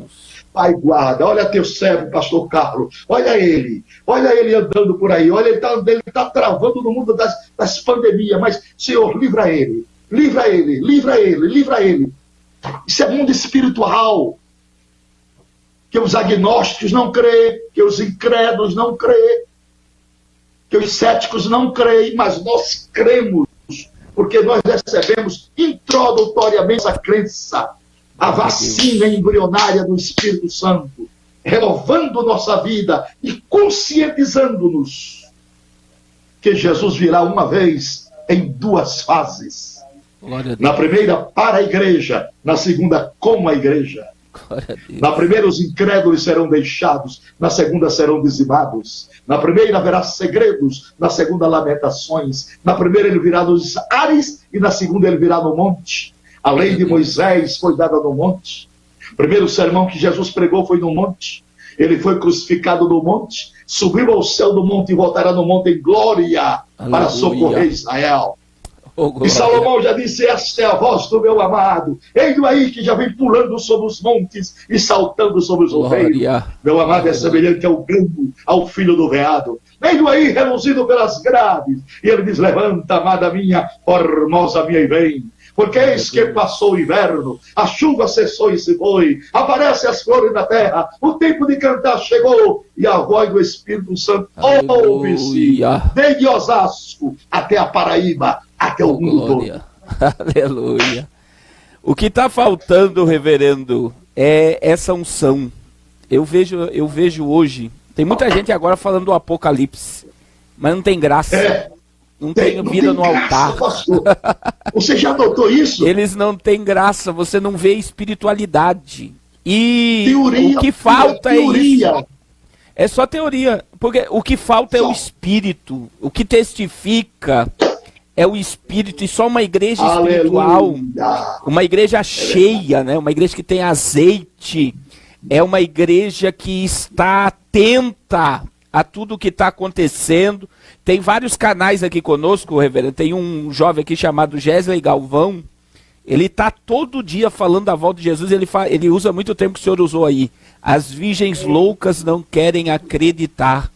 Pai, guarda. Olha teu servo, pastor Carlos. Olha ele andando por aí. Olha, ele está travando no mundo das pandemias. Mas, Senhor, livra ele. Livra ele, livra ele, livra ele. Isso é mundo espiritual. Que os agnósticos não creem, que os incrédulos não creem, que os céticos não creem, mas nós cremos, porque nós recebemos introdutoriamente a crença, a vacina embrionária do Espírito Santo, renovando nossa vida e conscientizando-nos que Jesus virá uma vez em 2 fases. Na primeira, para a igreja, na segunda, com a igreja. Glória a Deus. Na primeira os incrédulos serão deixados, na segunda serão dizimados. Na primeira haverá segredos, na segunda lamentações. Na primeira ele virá nos ares e na segunda ele virá no monte. A lei de Moisés foi dada no monte. O primeiro sermão que Jesus pregou foi no monte. Ele foi crucificado no monte, subiu ao céu do monte e voltará no monte em glória. Aleluia. Para socorrer Israel. E Salomão já disse: esta é a voz do meu amado. Eis-o aí que já vem pulando sobre os montes e saltando sobre os outeiros. Meu amado é semelhante ao gamo, ao filho do veado. Eis-o aí reluzindo pelas grades. E ele diz: levanta, amada minha, formosa minha, e vem. Porque eis que passou o inverno, a chuva cessou e se foi, aparecem as flores da terra, o tempo de cantar chegou, e a voz do Espírito Santo ouve-se, desde Osasco até a Paraíba, até o mundo todo. Aleluia. O que está faltando, reverendo, é essa unção. Eu vejo hoje, tem muita gente agora falando do Apocalipse, mas não tem graça. Não tem vida no altar. Pastor. Você já notou isso? Eles não têm graça, você não vê espiritualidade. E teoria, o que falta é isso. É só teoria, porque o que falta é o espírito. O que testifica é o espírito, e só uma igreja espiritual, uma igreja cheia, né? Uma igreja que tem azeite, é uma igreja que está atenta a tudo o que está acontecendo. Tem vários canais aqui conosco, reverendo. Tem um jovem aqui chamado Gesley Galvão. Ele está todo dia falando da volta de Jesus. Ele usa muito tempo que o senhor usou aí. As virgens loucas não querem acreditar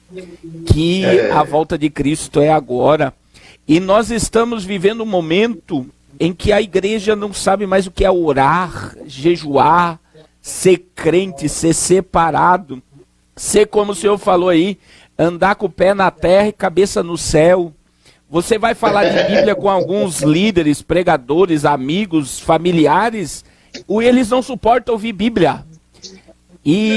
que a volta de Cristo é agora. E nós estamos vivendo um momento em que a igreja não sabe mais o que é orar, jejuar, ser crente, ser separado, ser como o senhor falou aí, andar com o pé na terra e cabeça no céu. Você vai falar de Bíblia com alguns líderes, pregadores, amigos, familiares, eles não suportam ouvir Bíblia. E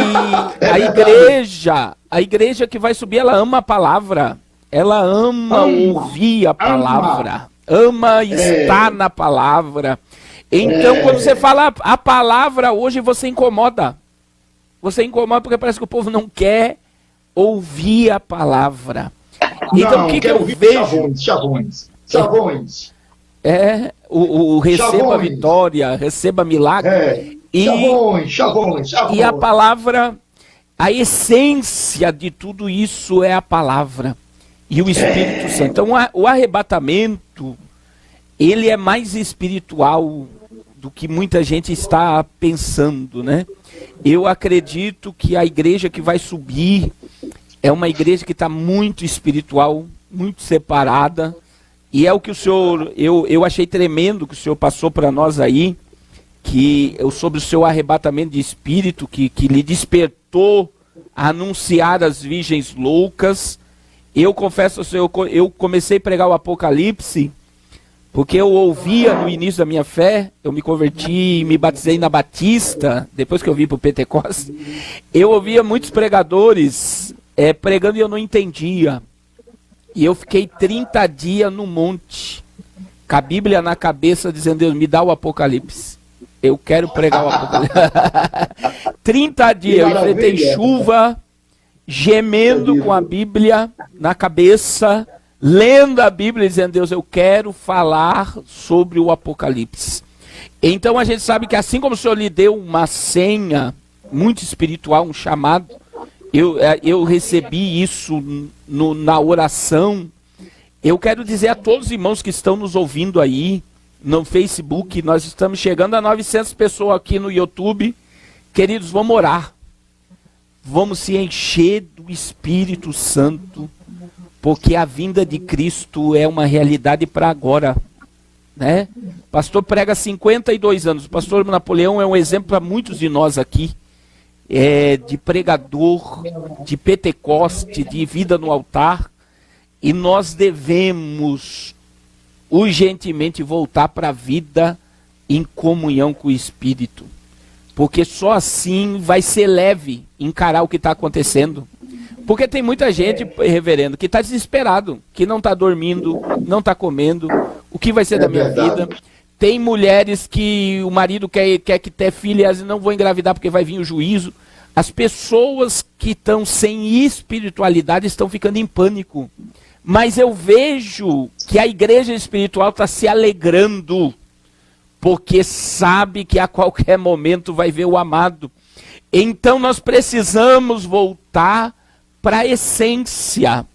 a igreja que vai subir, ela ama a palavra. Ela ama ouvir a palavra. Ama estar na palavra. Então, quando você fala a palavra hoje, você incomoda. Você incomoda porque parece que o povo não quer ouvir a palavra. Então, o que eu vejo? Chavões. Receba vitória, receba milagre. Chavões. E a palavra, a essência de tudo isso é a palavra. E o Espírito Santo. Então, o arrebatamento, ele é mais espiritual do que muita gente está pensando, né? Eu acredito que a igreja que vai subir é uma igreja que está muito espiritual, muito separada. E é o que o senhor, eu achei tremendo que o senhor passou para nós aí, sobre o seu arrebatamento de espírito, que lhe despertou a anunciar as virgens loucas. Eu confesso ao senhor, eu comecei a pregar o Apocalipse, porque eu ouvia no início da minha fé, eu me converti e me batizei na Batista, depois que eu vim para o Pentecostes, eu ouvia muitos pregadores pregando e eu não entendia. E eu fiquei 30 dias no monte, com a Bíblia na cabeça, dizendo: Deus, me dá o Apocalipse. Eu quero pregar o Apocalipse. 30 dias, eu enfrentei chuva, gemendo com a Bíblia na cabeça, lendo a Bíblia, dizendo: Deus, eu quero falar sobre o Apocalipse. Então a gente sabe que assim como o Senhor lhe deu uma senha muito espiritual, um chamado, eu recebi isso na oração. Eu quero dizer a todos os irmãos que estão nos ouvindo aí no Facebook, nós estamos chegando a 900 pessoas aqui no YouTube. Queridos, vamos orar. Vamos se encher do Espírito Santo, porque a vinda de Cristo é uma realidade para agora, né? O pastor prega 52 anos. O pastor Napoleão é um exemplo para muitos de nós aqui, de pregador, de Pentecoste, de vida no altar. E nós devemos urgentemente voltar para a vida em comunhão com o Espírito, porque só assim vai ser leve encarar o que está acontecendo. Porque tem muita gente, reverendo, que está desesperado, que não está dormindo, não está comendo. O que vai ser da minha vida? Tem mulheres que o marido quer que tenha filhas e não vão engravidar porque vai vir o juízo. As pessoas que estão sem espiritualidade estão ficando em pânico. Mas eu vejo que a igreja espiritual está se alegrando, porque sabe que a qualquer momento vai ver o amado. Então nós precisamos voltar para a essência.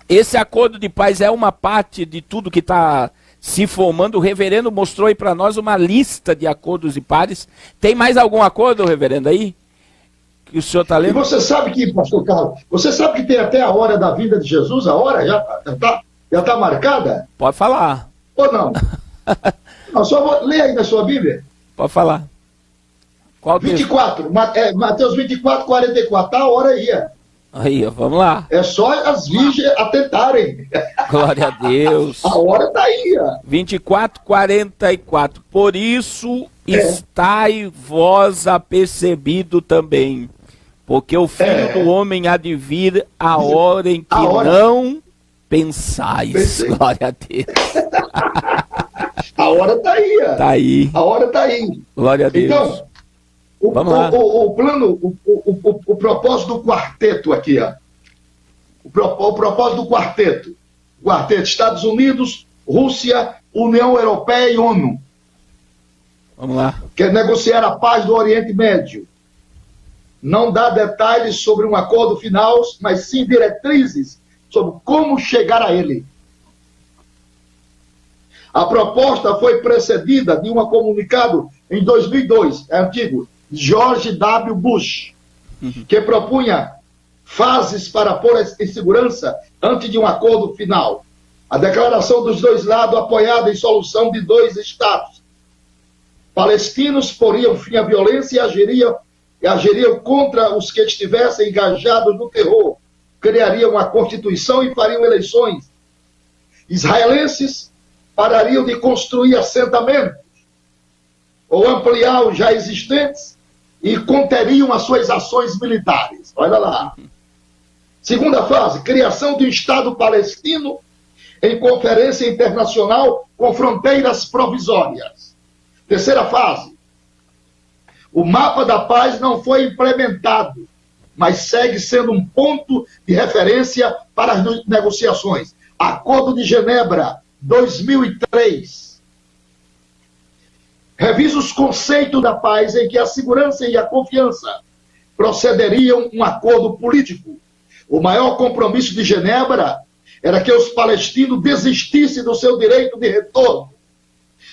Esse acordo de paz é uma parte de tudo que está se formando. O reverendo mostrou aí para nós uma lista de acordos de paz. Tem mais algum acordo, reverendo, aí? Que o senhor está lendo? E você sabe que, pastor Carlos, você sabe que tem até a hora da vinda de Jesus, a hora já tá marcada? Pode falar. Ou não? Não, lê aí na sua Bíblia. Pode falar. Qual 24, Mateus 24, 44, tá a hora aí. Aí, vamos lá. É só as virgens atentarem. Glória a Deus. A hora tá aí. 24, 44. Por isso estai vós apercebido também, porque o Filho do Homem há de vir a hora em que não pensais. Pensei. Glória a Deus. A hora tá aí. Tá aí. A hora tá aí. Glória a Deus. Então, o plano, o propósito do quarteto aqui, ó. O propósito do quarteto. Quarteto Estados Unidos, Rússia, União Europeia e ONU. Vamos lá. Quer negociar a paz do Oriente Médio. Não dá detalhes sobre um acordo final, mas sim diretrizes sobre como chegar a ele. A proposta foi precedida de um comunicado em 2002, é antigo, George W. Bush, que propunha fases para pôr em segurança antes de um acordo final. A declaração dos dois lados apoiada em solução de 2 estados. Palestinos poriam fim à violência e agiriam contra os que estivessem engajados no terror. Criariam uma constituição e fariam eleições. Israelenses parariam de construir assentamentos ou ampliar os já existentes e conteriam as suas ações militares. Olha lá. Segunda fase, criação de um Estado palestino em conferência internacional com fronteiras provisórias. Terceira fase, o mapa da paz não foi implementado, mas segue sendo um ponto de referência para as negociações. Acordo de Genebra, 2003. Revisa os conceitos da paz em que a segurança e a confiança procederiam um acordo político. O maior compromisso de Genebra era que os palestinos desistissem do seu direito de retorno,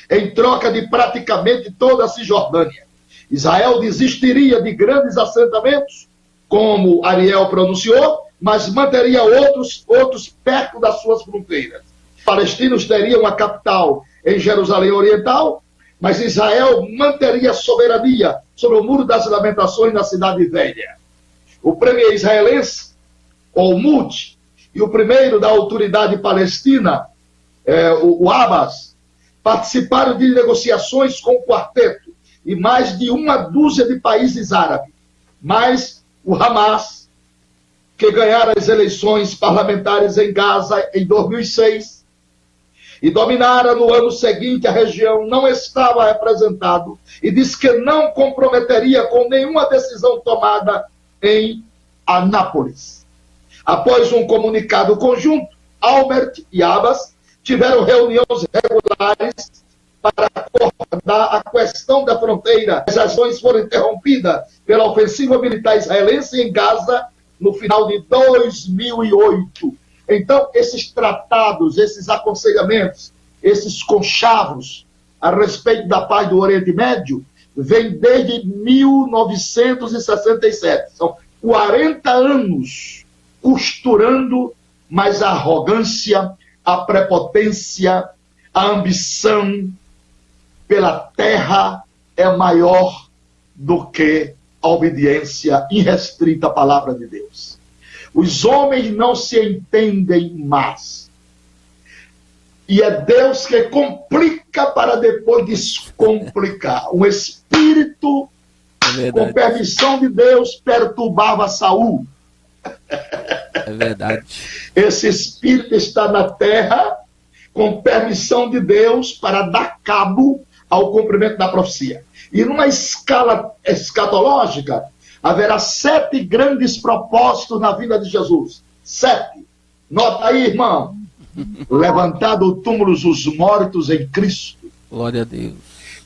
em troca de praticamente toda a Cisjordânia. Israel desistiria de grandes assentamentos, como Ariel pronunciou, mas manteria outros perto das suas fronteiras. Os palestinos teriam a capital em Jerusalém Oriental, mas Israel manteria soberania sobre o Muro das Lamentações na Cidade Velha. O premier israelense, Olmut, e o primeiro da autoridade palestina, o Abbas, participaram de negociações com o quarteto e mais de 1 dúzia de países árabes, mais o Hamas, que ganhara as eleições parlamentares em Gaza em 2006 e dominara no ano seguinte a região, não estava representado e disse que não comprometeria com nenhuma decisão tomada em Anápolis. Após um comunicado conjunto, Albert e Abbas tiveram reuniões regulares para acordar a questão da fronteira. As ações foram interrompidas pela ofensiva militar israelense em Gaza no final de 2008. Então, esses tratados, esses aconselhamentos, esses conchavos a respeito da paz do Oriente Médio, vêm desde 1967. São 40 anos costurando, mas a arrogância, a prepotência, a ambição pela terra é maior do que a obediência irrestrita à palavra de Deus. Os homens não se entendem mais. E é Deus que complica para depois descomplicar. Um espírito, com permissão de Deus, perturbava Saul. É verdade. Esse espírito está na terra com permissão de Deus para dar cabo ao cumprimento da profecia. E numa escala escatológica, haverá 7 grandes propósitos na vida de Jesus. 7. Nota aí, irmão. Levantar do túmulo os mortos em Cristo. Glória a Deus.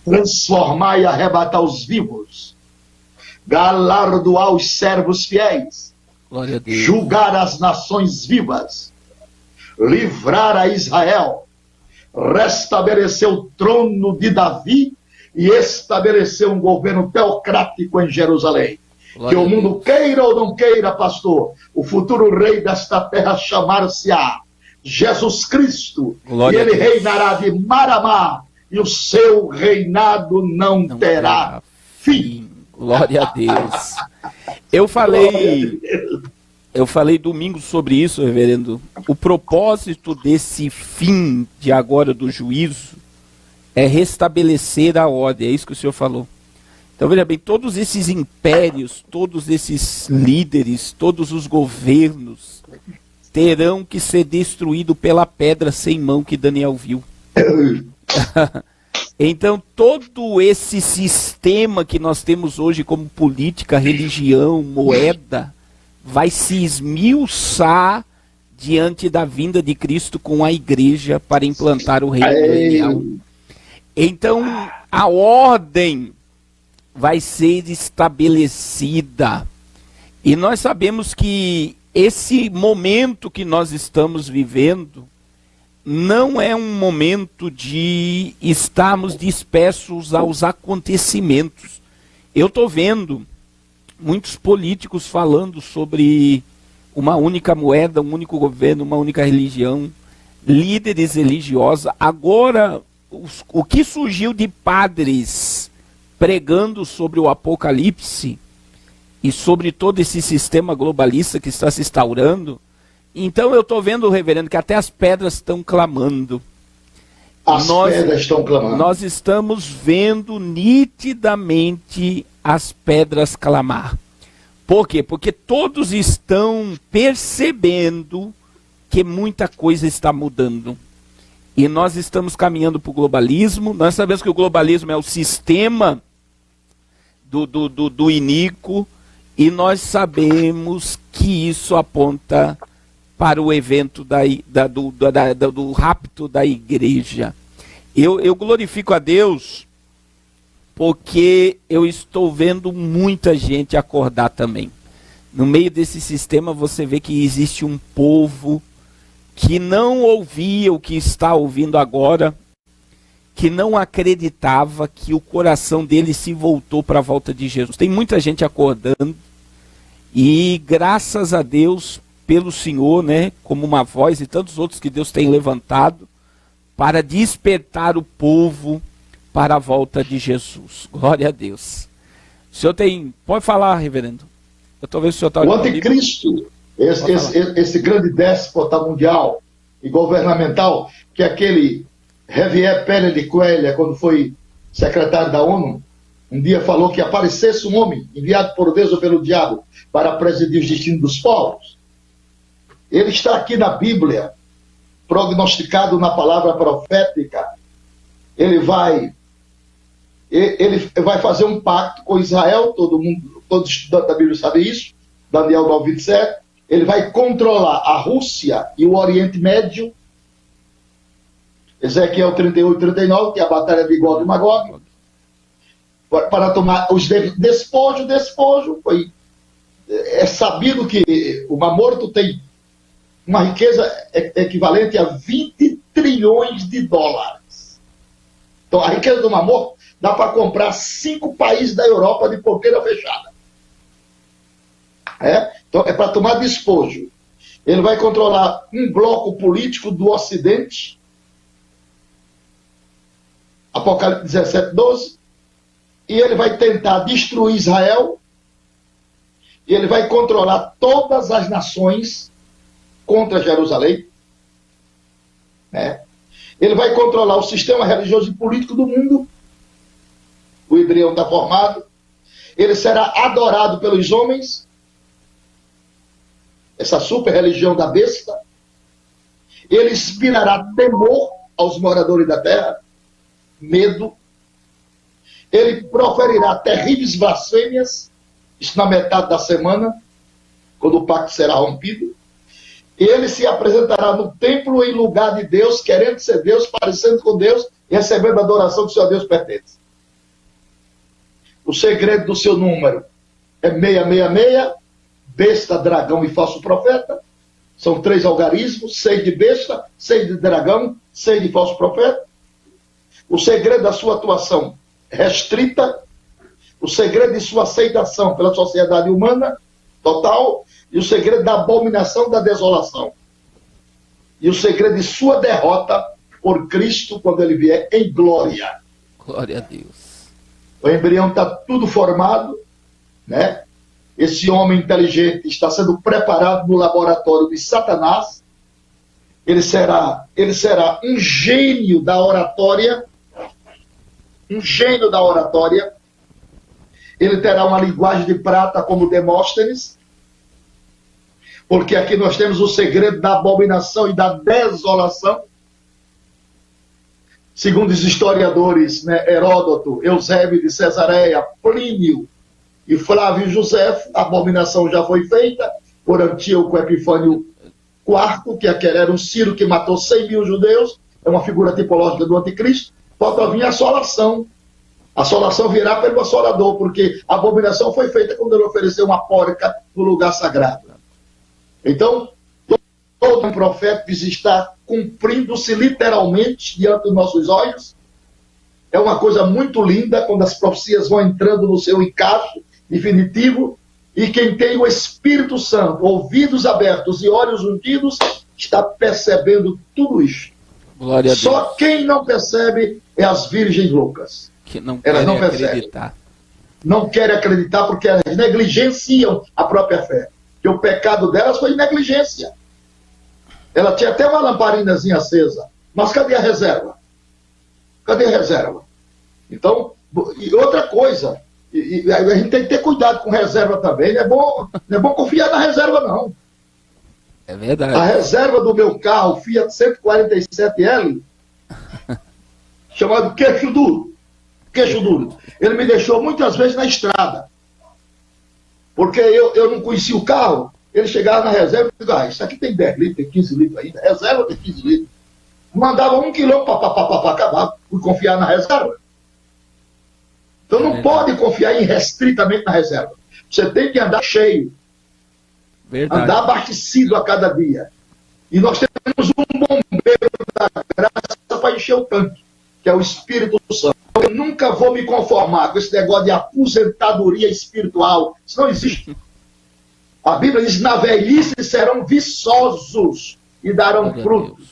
Transformar e arrebatar os vivos. Galardoar os servos fiéis. Glória a Deus. Julgar as nações vivas. Livrar a Israel. Restabelecer o trono de Davi e estabelecer um governo teocrático em Jerusalém. Glória que a o mundo Deus. queira ou não queira, pastor, o futuro rei desta terra chamar-se-á Jesus Cristo. Glória e ele a Deus. reinará de mar a mar, e o seu reinado não terá fim. Glória a Deus. Eu falei domingo sobre isso, reverendo. O propósito desse fim de agora do juízo é restabelecer a ordem. É isso que o senhor falou. Então, veja bem, todos esses impérios, todos esses líderes, todos os governos terão que ser destruídos pela pedra sem mão que Daniel viu. Então, todo esse sistema que nós temos hoje como política, religião, moeda, vai se esmiuçar diante da vinda de Cristo com a igreja para implantar o reino milenial. Então, a ordem vai ser estabelecida. E nós sabemos que esse momento que nós estamos vivendo não é um momento de estarmos dispersos aos acontecimentos. Eu estou vendo muitos políticos falando sobre uma única moeda, um único governo, uma única religião, líderes religiosos. Agora, o que surgiu de padres pregando sobre o Apocalipse e sobre todo esse sistema globalista que está se instaurando. Então eu estou vendo, reverendo, que até as pedras estão clamando. Pedras estão clamando. Nós estamos vendo nitidamente as pedras clamar. Por quê? Porque todos estão percebendo que muita coisa está mudando. E nós estamos caminhando para o globalismo. Nós sabemos que o globalismo é o sistema do iníquo, e nós sabemos que isso aponta para o evento do rapto da igreja. Eu glorifico a Deus porque eu estou vendo muita gente acordar também. No meio desse sistema você vê que existe um povo que não ouvia o que está ouvindo agora, que não acreditava, que o coração dele se voltou para a volta de Jesus. Tem muita gente acordando, e graças a Deus pelo Senhor, né, como uma voz, e tantos outros que Deus tem levantado para despertar o povo para a volta de Jesus. Glória a Deus. O senhor tem... Pode falar, reverendo. Eu estou vendo se o senhor está... O anticristo, esse grande déspota mundial e governamental, que é aquele Javier Pérez de Coelho, quando foi secretário da ONU, um dia falou que aparecesse um homem enviado por Deus ou pelo diabo para presidir os destinos dos povos. Ele está aqui na Bíblia, prognosticado na palavra profética. Ele vai fazer um pacto com Israel, todo estudante da Bíblia sabe isso, Daniel 9:27. Ele vai controlar a Rússia e o Oriente Médio, Ezequiel 38:39, que é a batalha de Gog e Magog, para tomar os despojo. É sabido que o Mar Morto tem uma riqueza equivalente a 20 trilhões de dólares. Então a riqueza do Mar Morto dá para comprar 5 países da Europa de porteira fechada. Então é para tomar despojo. Ele vai controlar um bloco político do Ocidente, Apocalipse 17:12, e ele vai tentar destruir Israel, e ele vai controlar todas as nações contra Jerusalém. Ele vai controlar o sistema religioso e político do mundo. O embrião está formado. Ele será adorado pelos homens. Essa super religião da besta. Ele inspirará temor aos moradores da terra? Medo. Ele proferirá terríveis blasfêmias, isso na metade da semana, quando o pacto será rompido. Ele se apresentará no templo em lugar de Deus, querendo ser Deus, parecendo com Deus e recebendo a adoração que só a Deus pertence. O segredo do seu número é 666, besta, dragão e falso profeta. São 3 algarismos, 6 de besta, 6 de dragão, 6 de falso profeta. O segredo da sua atuação restrita, o segredo de sua aceitação pela sociedade humana total, e o segredo da abominação da desolação. E o segredo de sua derrota por Cristo quando ele vier em glória. Glória a Deus. O embrião está tudo formado, né? Esse homem inteligente está sendo preparado no laboratório de Satanás. Ele será um gênio da oratória. Um gênio da oratória. Ele terá uma linguagem de prata como Demóstenes. Porque aqui nós temos o segredo da abominação e da desolação. Segundo os historiadores, né, Heródoto, Eusébio de Cesareia, Plínio e Flávio José, a abominação já foi feita por Antíoco Epifânio IV, que era um Ciro que matou 100 mil judeus, é uma figura tipológica do anticristo. Falta vir a assolação. A assolação virá pelo assolador, porque a abominação foi feita quando ele ofereceu uma porca no lugar sagrado. Então, todo um profeta está cumprindo-se literalmente diante dos nossos olhos. É uma coisa muito linda quando as profecias vão entrando no seu encaixe definitivo, e quem tem o Espírito Santo, ouvidos abertos e olhos ungidos, está percebendo tudo isso. Glória a Deus. Só quem não percebe é as virgens loucas. Que não Elas não querem percebem. acreditar. Não querem acreditar porque elas negligenciam a própria fé. Que o pecado delas foi negligência. Ela tinha até uma lamparinazinha acesa. Mas cadê a reserva? Cadê a reserva? Então, e outra coisa, e a gente tem que ter cuidado com reserva também. Não é bom confiar na reserva, não. É verdade. A reserva do meu carro, Fiat 147L, chamado queixo duro. Queixo duro. Ele me deixou muitas vezes na estrada. Porque eu não conhecia o carro, ele chegava na reserva e dizia, isso aqui tem 10 litros, tem 15 litros ainda, reserva tem 15 litros. Mandava 1 quilômetro para acabar, por confiar na reserva. Então não pode confiar irrestritamente na reserva. Você tem que andar cheio. Verdade. Andar abastecido a cada dia. E nós temos um bombeiro da graça para encher o tanque, que é o Espírito Santo. Eu nunca vou me conformar com esse negócio de aposentadoria espiritual. Isso não existe. A Bíblia diz, na velhice serão viçosos e darão frutos.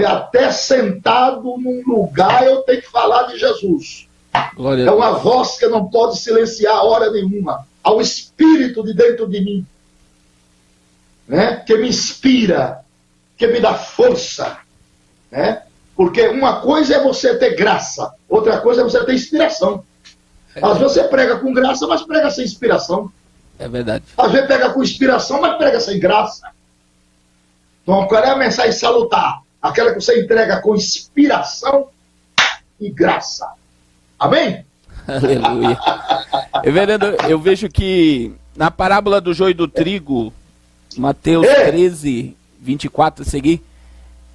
Até sentado num lugar eu tenho que falar de Jesus. Glória É uma voz que não pode silenciar a hora nenhuma. Há um Espírito de dentro de mim, né, que me inspira, que me dá força, né? Porque uma coisa é você ter graça, outra coisa é você ter inspiração. Às vezes você prega com graça, mas prega sem inspiração. É verdade. Às vezes prega com inspiração, mas prega sem graça. Então, qual é a mensagem salutar? Aquela que você entrega com inspiração e graça. Amém? Aleluia. Reverendo, eu vejo que na parábola do joio e do trigo, Mateus 13, 24 a seguir,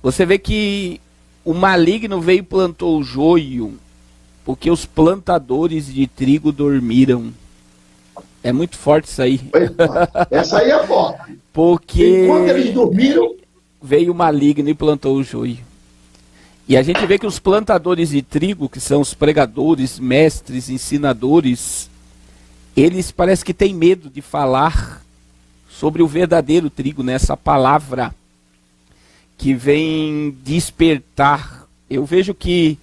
você vê que o maligno veio e plantou o joio, porque os plantadores de trigo dormiram. É muito forte isso aí. Essa aí é forte. Porque enquanto eles dormiram, veio o maligno e plantou o joio. E a gente vê que os plantadores de trigo, que são os pregadores, mestres, ensinadores, eles parece que têm medo de falar sobre o verdadeiro trigo, nessa palavra que vem despertar. Eu vejo que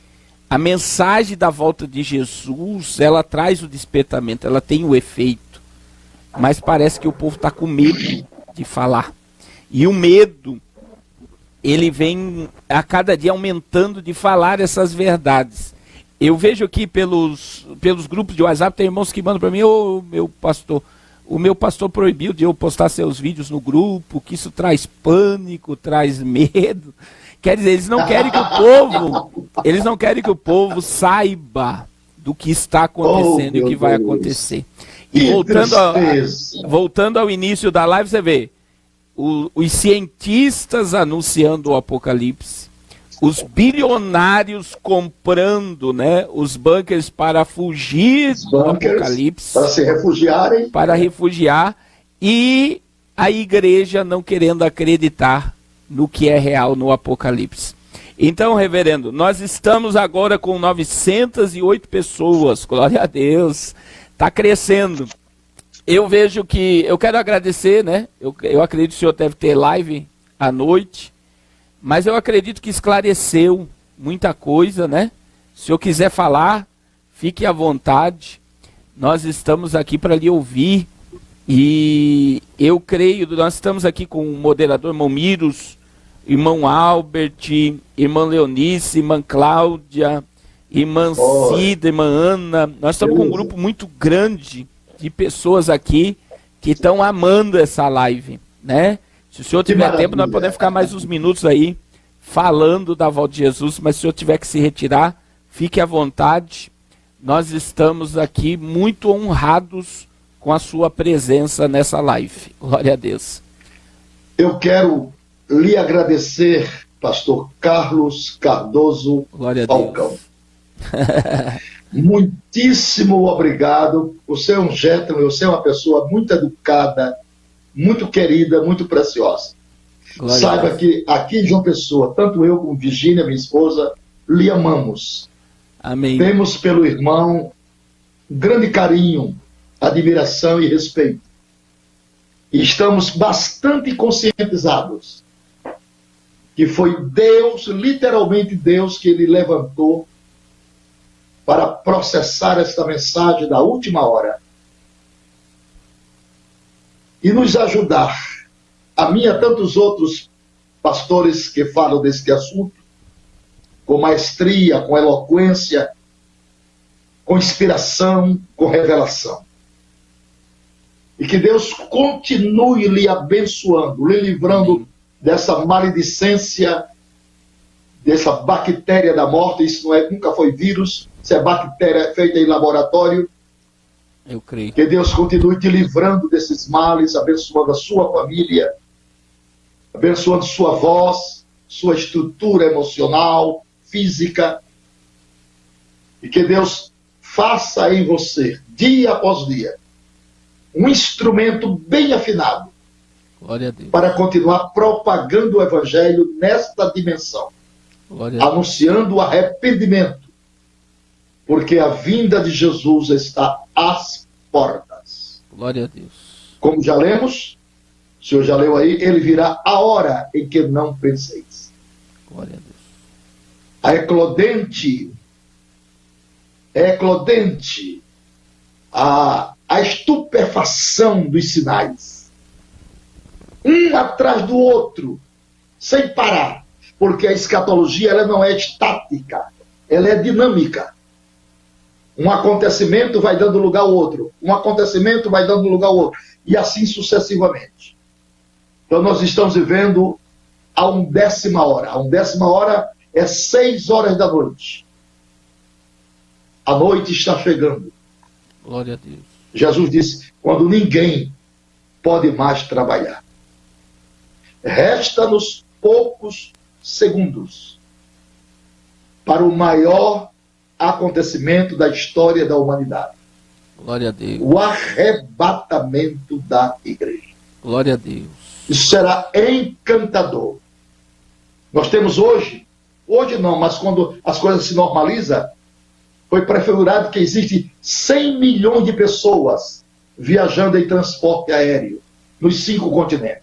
a mensagem da volta de Jesus, ela traz o despertamento, ela tem o efeito, mas parece que o povo está com medo de falar. E o medo, ele vem a cada dia aumentando de falar essas verdades. Eu vejo aqui pelos grupos de WhatsApp, tem irmãos que mandam para mim, o meu pastor proibiu de eu postar seus vídeos no grupo, que isso traz pânico, traz medo. Quer dizer, eles não querem que o povo saiba do que está acontecendo e o que vai acontecer. E voltando ao início da live, você vê os cientistas anunciando o Apocalipse, os bilionários comprando, né, os bunkers para fugir do Apocalipse, para refugiar, e a igreja não querendo acreditar no que é real no Apocalipse. Então, reverendo, nós estamos agora com 908 pessoas, glória a Deus, está crescendo. Eu vejo que, eu quero agradecer, né, eu acredito que o senhor deve ter live à noite, mas eu acredito que esclareceu muita coisa, né? Se o senhor quiser falar, fique à vontade, nós estamos aqui para lhe ouvir, e eu creio, nós estamos aqui com o moderador Momiros, irmão Albert, irmã Leonice, irmã Cláudia, irmã Cida, irmã Ana. Nós estamos com um grupo muito grande de pessoas aqui que estão amando essa live, né? Se o senhor tiver tempo, nós podemos ficar mais uns minutos aí falando da volta de Jesus, mas se o senhor tiver que se retirar, fique à vontade. Nós estamos aqui muito honrados com a sua presença nessa live. Glória a Deus. Eu quero lhe agradecer, pastor Carlos Cardoso Falcão. Muitíssimo obrigado. Você é um gentleman, você é uma pessoa muito educada, muito querida, muito preciosa. Saiba que aqui em João Pessoa, tanto eu como Virgínia, minha esposa, lhe amamos. Amém. Temos pelo irmão um grande carinho, admiração e respeito. E estamos bastante conscientizados que foi Deus, literalmente Deus, que ele levantou para processar esta mensagem da última hora e nos ajudar, a mim e a tantos outros pastores que falam deste assunto, com maestria, com eloquência, com inspiração, com revelação. E que Deus continue lhe abençoando, lhe livrando dessa maledicência, dessa bactéria da morte. Isso nunca foi vírus, isso é bactéria feita em laboratório. Eu creio. Que Deus continue te livrando desses males, abençoando a sua família, abençoando sua voz, sua estrutura emocional, física. E que Deus faça em você, dia após dia, um instrumento bem afinado, glória a Deus, para continuar propagando o Evangelho nesta dimensão, anunciando o arrependimento, porque a vinda de Jesus está às portas. Glória a Deus. Como já lemos, o senhor já leu aí, ele virá a hora em que não penseis. Glória a Deus. A eclodente, a estupefação dos sinais, um atrás do outro, sem parar, porque a escatologia ela não é estática, ela é dinâmica. Um acontecimento vai dando lugar ao outro, um acontecimento vai dando lugar ao outro, e assim sucessivamente. Então nós estamos vivendo a 1/10 hora. A 1/10 hora é 6 horas da noite. A noite está chegando. Glória a Deus. Jesus disse, quando ninguém pode mais trabalhar. Resta-nos poucos segundos para o maior acontecimento da história da humanidade. Glória a Deus. O arrebatamento da igreja. Glória a Deus. Isso será encantador. Nós temos hoje não, mas quando as coisas se normalizam, foi prefigurado que existe 100 milhões de pessoas viajando em transporte aéreo nos 5 continentes.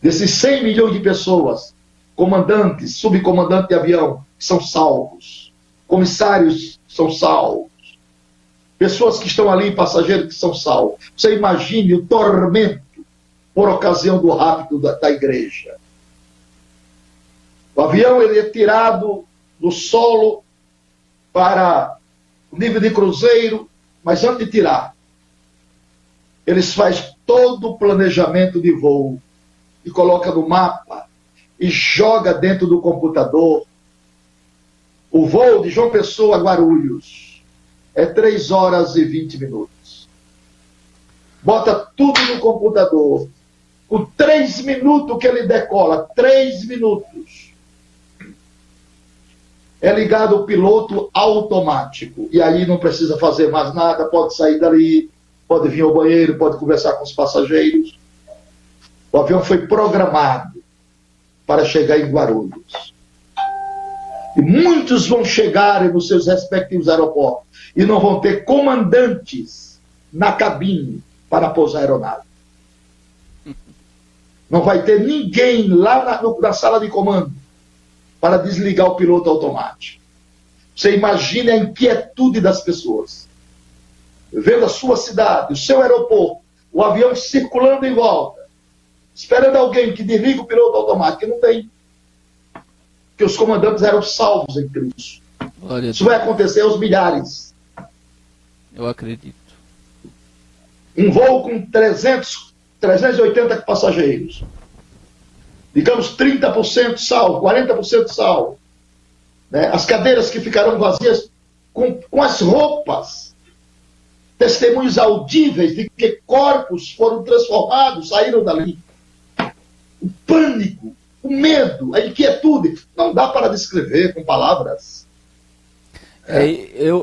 Desses 100 milhões de pessoas, comandantes, subcomandantes de avião, são salvos. Comissários são salvos. Pessoas que estão ali, passageiros que são salvos. Você imagine o tormento por ocasião do rapto da igreja. O avião ele é tirado do solo para o nível de cruzeiro, mas antes de tirar, eles fazem todo o planejamento de voo e coloca no mapa e joga dentro do computador. O voo de João Pessoa a Guarulhos é 3 horas e 20 minutos. Bota tudo no computador. Com 3 minutos que ele decola, 3 minutos, é ligado o piloto automático. E aí não precisa fazer mais nada, pode sair dali, pode vir ao banheiro, pode conversar com os passageiros. O avião foi programado para chegar em Guarulhos. E muitos vão chegar nos seus respectivos aeroportos e não vão ter comandantes na cabine para pousar a aeronave. Não vai ter ninguém lá na sala de comando para desligar o piloto automático. Você imagina a inquietude das pessoas. Vendo a sua cidade, o seu aeroporto, o avião circulando em volta, esperando alguém que desligue o piloto automático, que não tem. Porque os comandantes eram salvos em Cristo. Isso vai acontecer aos milhares. Eu acredito. Um voo com 380 passageiros. Digamos 30% salvo, 40% salvo. Né? As cadeiras que ficarão vazias com as roupas. Testemunhos audíveis de que corpos foram transformados, saíram dali. O pânico, o medo, a inquietude. Não dá para descrever com palavras.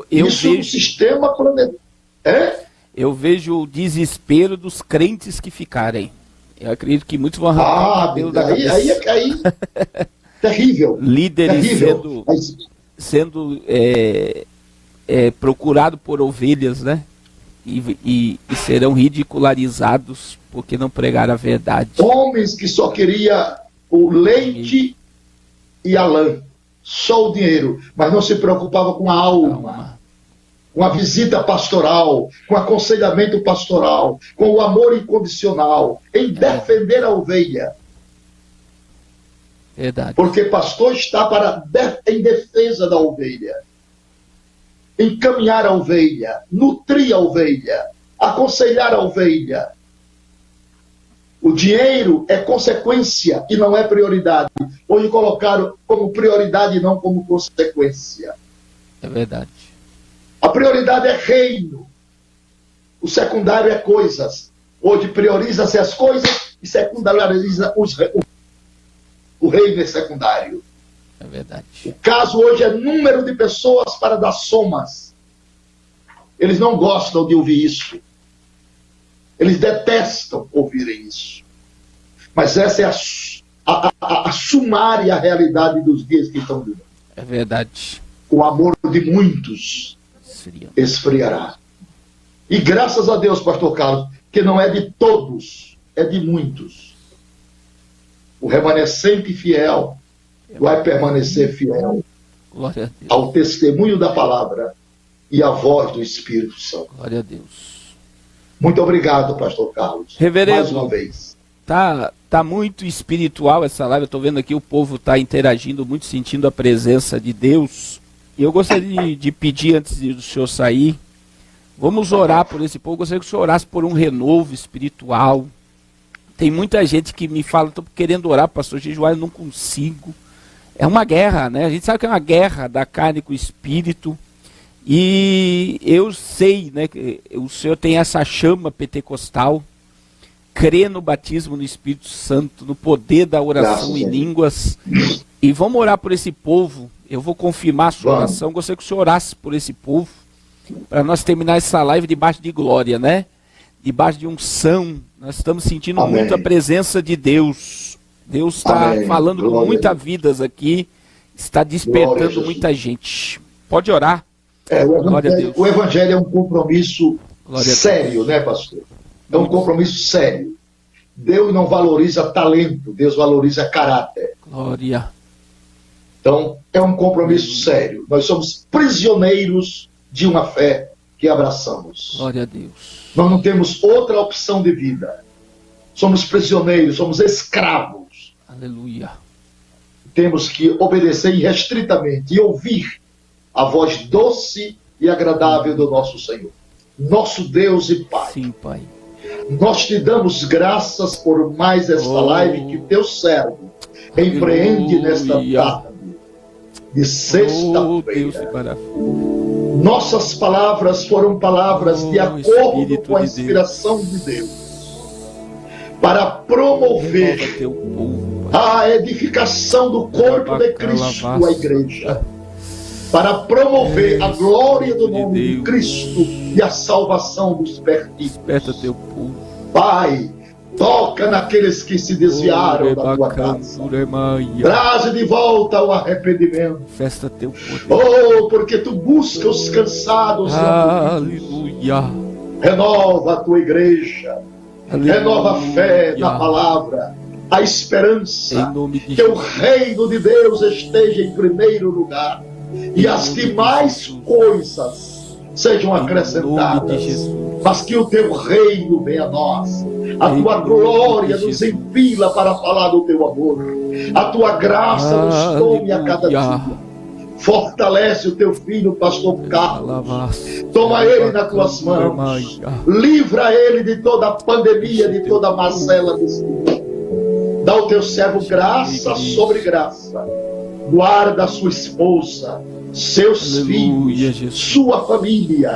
Isso vejo... no sistema planetário. Eu vejo o desespero dos crentes que ficarem. Eu acredito que muitos vão arrancar o cabelo da cabeça. Aí, terrível. Líderes terrível. sendo procurados por ovelhas, né? E serão ridicularizados porque não pregaram a verdade. Homens que só queriam o leite e a lã, só o dinheiro, mas não se preocupava com a alma. Com a visita pastoral, com o aconselhamento pastoral, com o amor incondicional, em defender a ovelha. Verdade. Porque pastor está em defesa da ovelha. Encaminhar a ovelha, nutrir a ovelha, aconselhar a ovelha. O dinheiro é consequência e não é prioridade. Hoje colocaram como prioridade e não como consequência. É verdade. A prioridade é reino. O secundário é coisas. Hoje prioriza-se as coisas e secundariza o reino é secundário. É verdade. O caso hoje é número de pessoas para dar somas. Eles não gostam de ouvir isso. Eles detestam ouvirem isso. Mas essa é a sumária realidade dos dias que estão vivendo. É verdade. O amor de muitos esfriará. E graças a Deus, pastor Carlos, que não é de todos, é de muitos. O remanescente fiel vai permanecer fiel ao testemunho da palavra e à voz do Espírito Santo. Glória a Deus. Muito obrigado, pastor Carlos. Reverendo, mais uma vez. Tá muito espiritual essa live. Eu estou vendo aqui o povo está interagindo muito, sentindo a presença de Deus. E eu gostaria de pedir, antes do senhor sair, vamos orar por esse povo. Eu gostaria que o senhor orasse por um renovo espiritual. Tem muita gente que me fala, estou querendo orar, pastor jejuar, eu não consigo. É uma guerra, né? A gente sabe que é uma guerra da carne com o espírito. E eu sei, né, que o senhor tem essa chama pentecostal, crê no batismo no Espírito Santo, no poder da oração em línguas. E vamos orar por esse povo. Eu vou confirmar a sua oração. Gostaria que o senhor orasse por esse povo, para nós terminar essa live debaixo de glória, né? Debaixo de unção. Nós estamos sentindo muito a presença de Deus. Deus está falando com muitas vidas aqui, está despertando muita gente. Pode orar. O evangelho é um compromisso sério, né, pastor? É um compromisso sério. Deus não valoriza talento, Deus valoriza caráter. Glória. Então, é um compromisso sério. Nós somos prisioneiros de uma fé que abraçamos. Glória a Deus. Nós não temos outra opção de vida. Somos prisioneiros, somos escravos. Aleluia. Temos que obedecer irrestritamente e ouvir a voz doce e agradável do nosso Senhor. Nosso Deus e Pai. Sim, Pai. Nós te damos graças por mais esta live que teu servo empreende nesta tarde de sexta-feira. Nossas palavras foram palavras de acordo com a inspiração de Deus, para promover a edificação do corpo de Cristo, a igreja, para promover a glória do nome de Cristo e a salvação dos perdidos. Pai, toca naqueles que se desviaram da tua casa. Traze de volta o arrependimento. Oh, porque tu buscas os cansados. Aleluia. Renova a tua igreja. Aleluia. Renova a fé na palavra, a esperança, que o reino de Deus esteja em primeiro lugar e as demais coisas sejam acrescentadas, mas que o teu reino venha a nós. A tua glória nos empila para falar do teu amor. A tua graça nos tome a cada dia. Fortalece o teu filho, pastor Carlos. Toma ele nas tuas mãos. Livra ele de toda a pandemia, de toda a mazela desse mundo. Dá ao teu servo graça sobre graça. Guarda a sua esposa, seus filhos, sua família.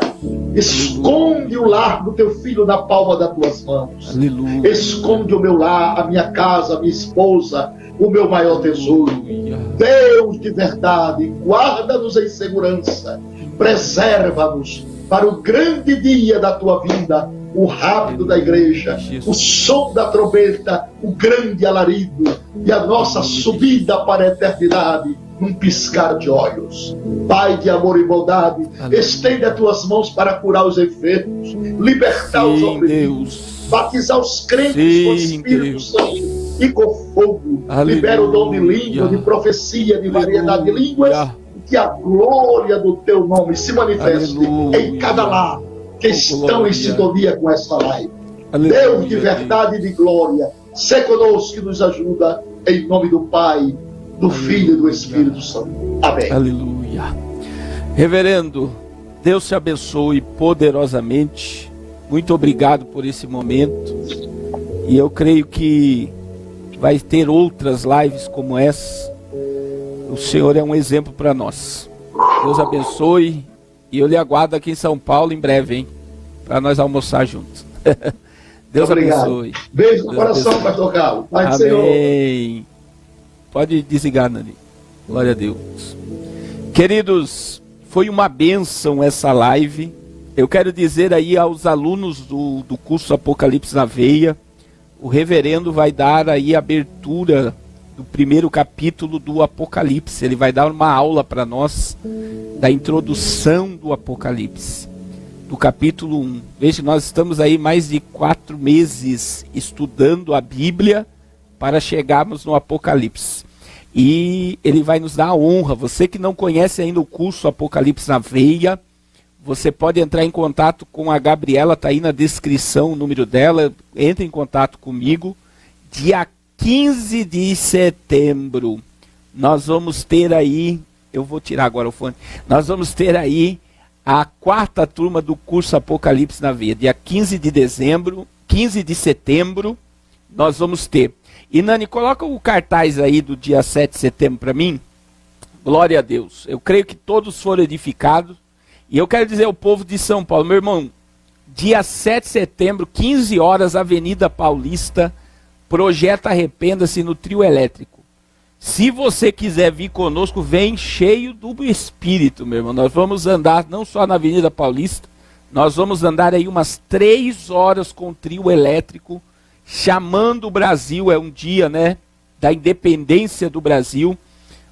Esconde o lar do teu filho na palma das tuas mãos. Aleluia. Esconde o meu lar, a minha casa, a minha esposa, o meu maior tesouro. Aleluia. Deus de verdade, guarda-nos em segurança, preserva-nos para o grande dia da tua vinda, o rápido da igreja, o som da trombeta, o grande alarido e a nossa subida para a eternidade num piscar de olhos. Pai de amor e bondade, estende as tuas mãos para curar os enfermos, libertar os oprimidos, batizar os crentes com o Espírito Santo e com fogo. Libera o dom de língua, de profecia, de variedade de línguas, que a glória do teu nome se manifeste em cada lar que estão em sintonia com esta live. Deus de verdade e de glória, se conosco que nos ajuda, em nome do Pai, do Filho e do Espírito Santo. Amém. Aleluia. Reverendo, Deus te abençoe poderosamente. Muito obrigado por esse momento. E eu creio que vai ter outras lives como essa. O Senhor é um exemplo para nós. Deus abençoe. E eu lhe aguardo aqui em São Paulo em breve, hein? Para nós almoçar juntos. Deus abençoe. Beijo no coração, pastor Carlos. Pai do Senhor. Amém. Pode desligar, Nani. Glória a Deus. Queridos, foi uma bênção essa live. Eu quero dizer aí aos alunos do curso Apocalipse na Veia, o reverendo vai dar aí a abertura do primeiro capítulo do Apocalipse. Ele vai dar uma aula para nós da introdução do Apocalipse, do capítulo 1. Veja, nós estamos aí mais de 4 meses estudando a Bíblia para chegarmos no Apocalipse. E ele vai nos dar a honra. Você que não conhece ainda o curso Apocalipse na Veia, você pode entrar em contato com a Gabriela, está aí na descrição o número dela. Entre em contato comigo. Dia 15 de setembro, nós vamos ter aí, eu vou tirar agora o fone, nós vamos ter aí a 4ª turma do curso Apocalipse na Veia. Dia 15 de setembro, nós vamos ter. E Nani, coloca o cartaz aí do dia 7 de setembro para mim. Glória a Deus. Eu creio que todos foram edificados. E eu quero dizer ao povo de São Paulo, meu irmão, dia 7 de setembro, 15 horas, Avenida Paulista, Projeto Arrependa-se no Trio Elétrico. Se você quiser vir conosco, vem cheio do Espírito, meu irmão. Nós vamos andar não só na Avenida Paulista, nós vamos andar aí umas 3 horas com o Trio Elétrico, chamando o Brasil. É um dia, né, da independência do Brasil,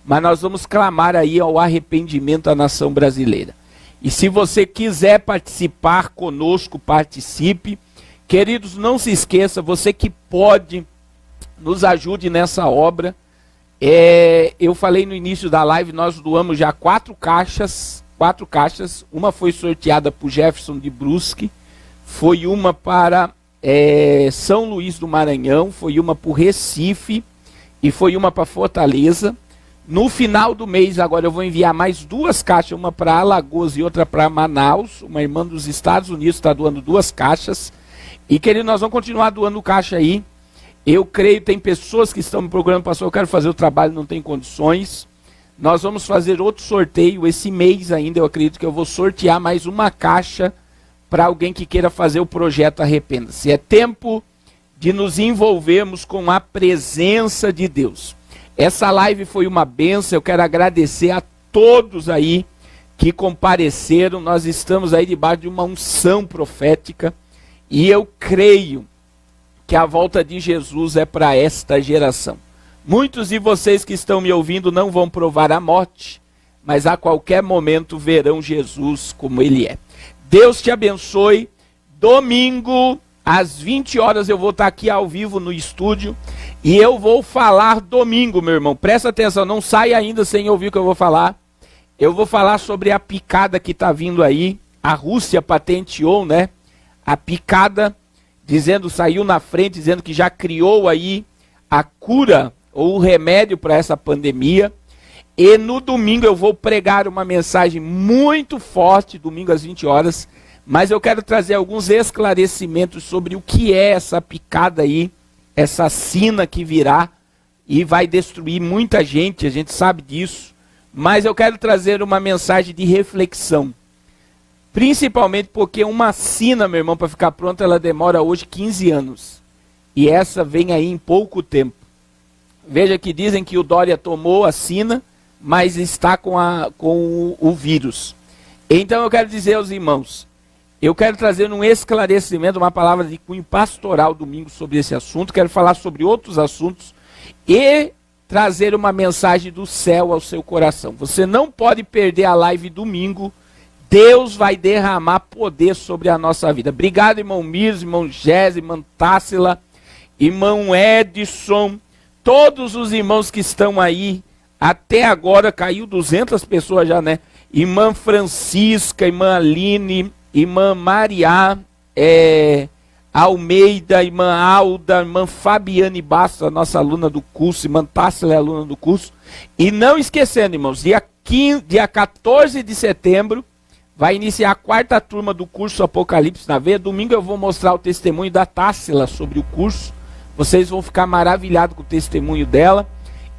mas nós vamos clamar aí ao arrependimento da nação brasileira. E se você quiser participar conosco, participe. Queridos, não se esqueça, você que pode, nos ajude nessa obra. Eu falei no início da live, nós doamos já 4 caixas. Uma foi sorteada por Jefferson de Brusque, foi uma para São Luís do Maranhão, foi uma para o Recife e foi uma para Fortaleza. No final do mês, agora eu vou enviar mais 2 caixas, uma para Alagoas e outra para Manaus. Uma irmã dos Estados Unidos está doando 2 caixas. E, querido, nós vamos continuar doando caixa aí. Eu creio, tem pessoas que estão me procurando, pastor, eu quero fazer o trabalho, não tem condições. Nós vamos fazer outro sorteio esse mês ainda, eu acredito que eu vou sortear mais uma caixa para alguém que queira fazer o projeto Arrependa-se. É tempo de nos envolvermos com a presença de Deus. Essa live foi uma bênção, eu quero agradecer a todos aí que compareceram. Nós estamos aí debaixo de uma unção profética e eu creio que a volta de Jesus é para esta geração. Muitos de vocês que estão me ouvindo não vão provar a morte, mas a qualquer momento verão Jesus como ele é. Deus te abençoe. Domingo, às 20 horas, eu vou estar aqui ao vivo no estúdio e eu vou falar domingo, meu irmão. Presta atenção, não saia ainda sem ouvir o que eu vou falar. Eu vou falar sobre a picada que está vindo aí. A Rússia patenteou, né? A picada, saiu na frente, dizendo que já criou aí a cura ou o remédio para essa pandemia. E no domingo eu vou pregar uma mensagem muito forte, domingo às 20 horas, mas eu quero trazer alguns esclarecimentos sobre o que é essa picada aí, essa sina que virá e vai destruir muita gente, a gente sabe disso, mas eu quero trazer uma mensagem de reflexão, principalmente porque uma sina, meu irmão, para ficar pronta, ela demora hoje 15 anos, e essa vem aí em pouco tempo. Veja que dizem que o Dória tomou a sina, mas está com o vírus. Então eu quero dizer aos irmãos, eu quero trazer um esclarecimento, uma palavra de cunho pastoral domingo sobre esse assunto, quero falar sobre outros assuntos e trazer uma mensagem do céu ao seu coração. Você não pode perder a live domingo, Deus vai derramar poder sobre a nossa vida. Obrigado, irmão Mirs, irmão Gés, irmã Tássila, irmão Edson, todos os irmãos que estão aí, até agora caiu 200 pessoas já, né? Irmã Francisca, irmã Aline, irmã Maria Almeida, irmã Alda, irmã Fabiane Bastos, a nossa aluna do curso, irmã Tássila é aluna do curso. E não esquecendo, irmãos, dia 14 de setembro, vai iniciar a 4ª turma do curso Apocalipse na Veia. Domingo eu vou mostrar o testemunho da Tássila sobre o curso. Vocês vão ficar maravilhados com o testemunho dela.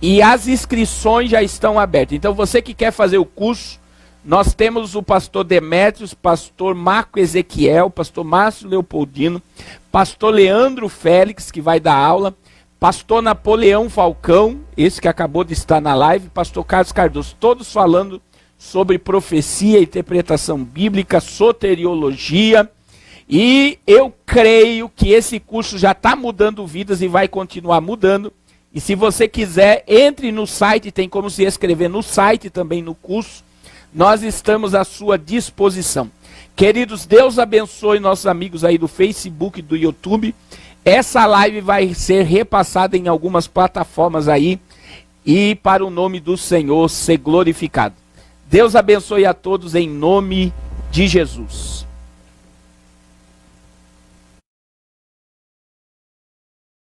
E as inscrições já estão abertas. Então você que quer fazer o curso, nós temos o pastor Demétrios, pastor Marco Ezequiel, pastor Márcio Leopoldino, pastor Leandro Félix, que vai dar aula, pastor Napoleão Falcão, esse que acabou de estar na live, pastor Carlos Cardoso, todos falando sobre profecia, interpretação bíblica, soteriologia. E eu creio que esse curso já está mudando vidas e vai continuar mudando. E se você quiser, entre no site, tem como se inscrever no site também no curso. Nós estamos à sua disposição. Queridos, Deus abençoe nossos amigos aí do Facebook e do YouTube. Essa live vai ser repassada em algumas plataformas aí e para o nome do Senhor ser glorificado. Deus abençoe a todos em nome de Jesus.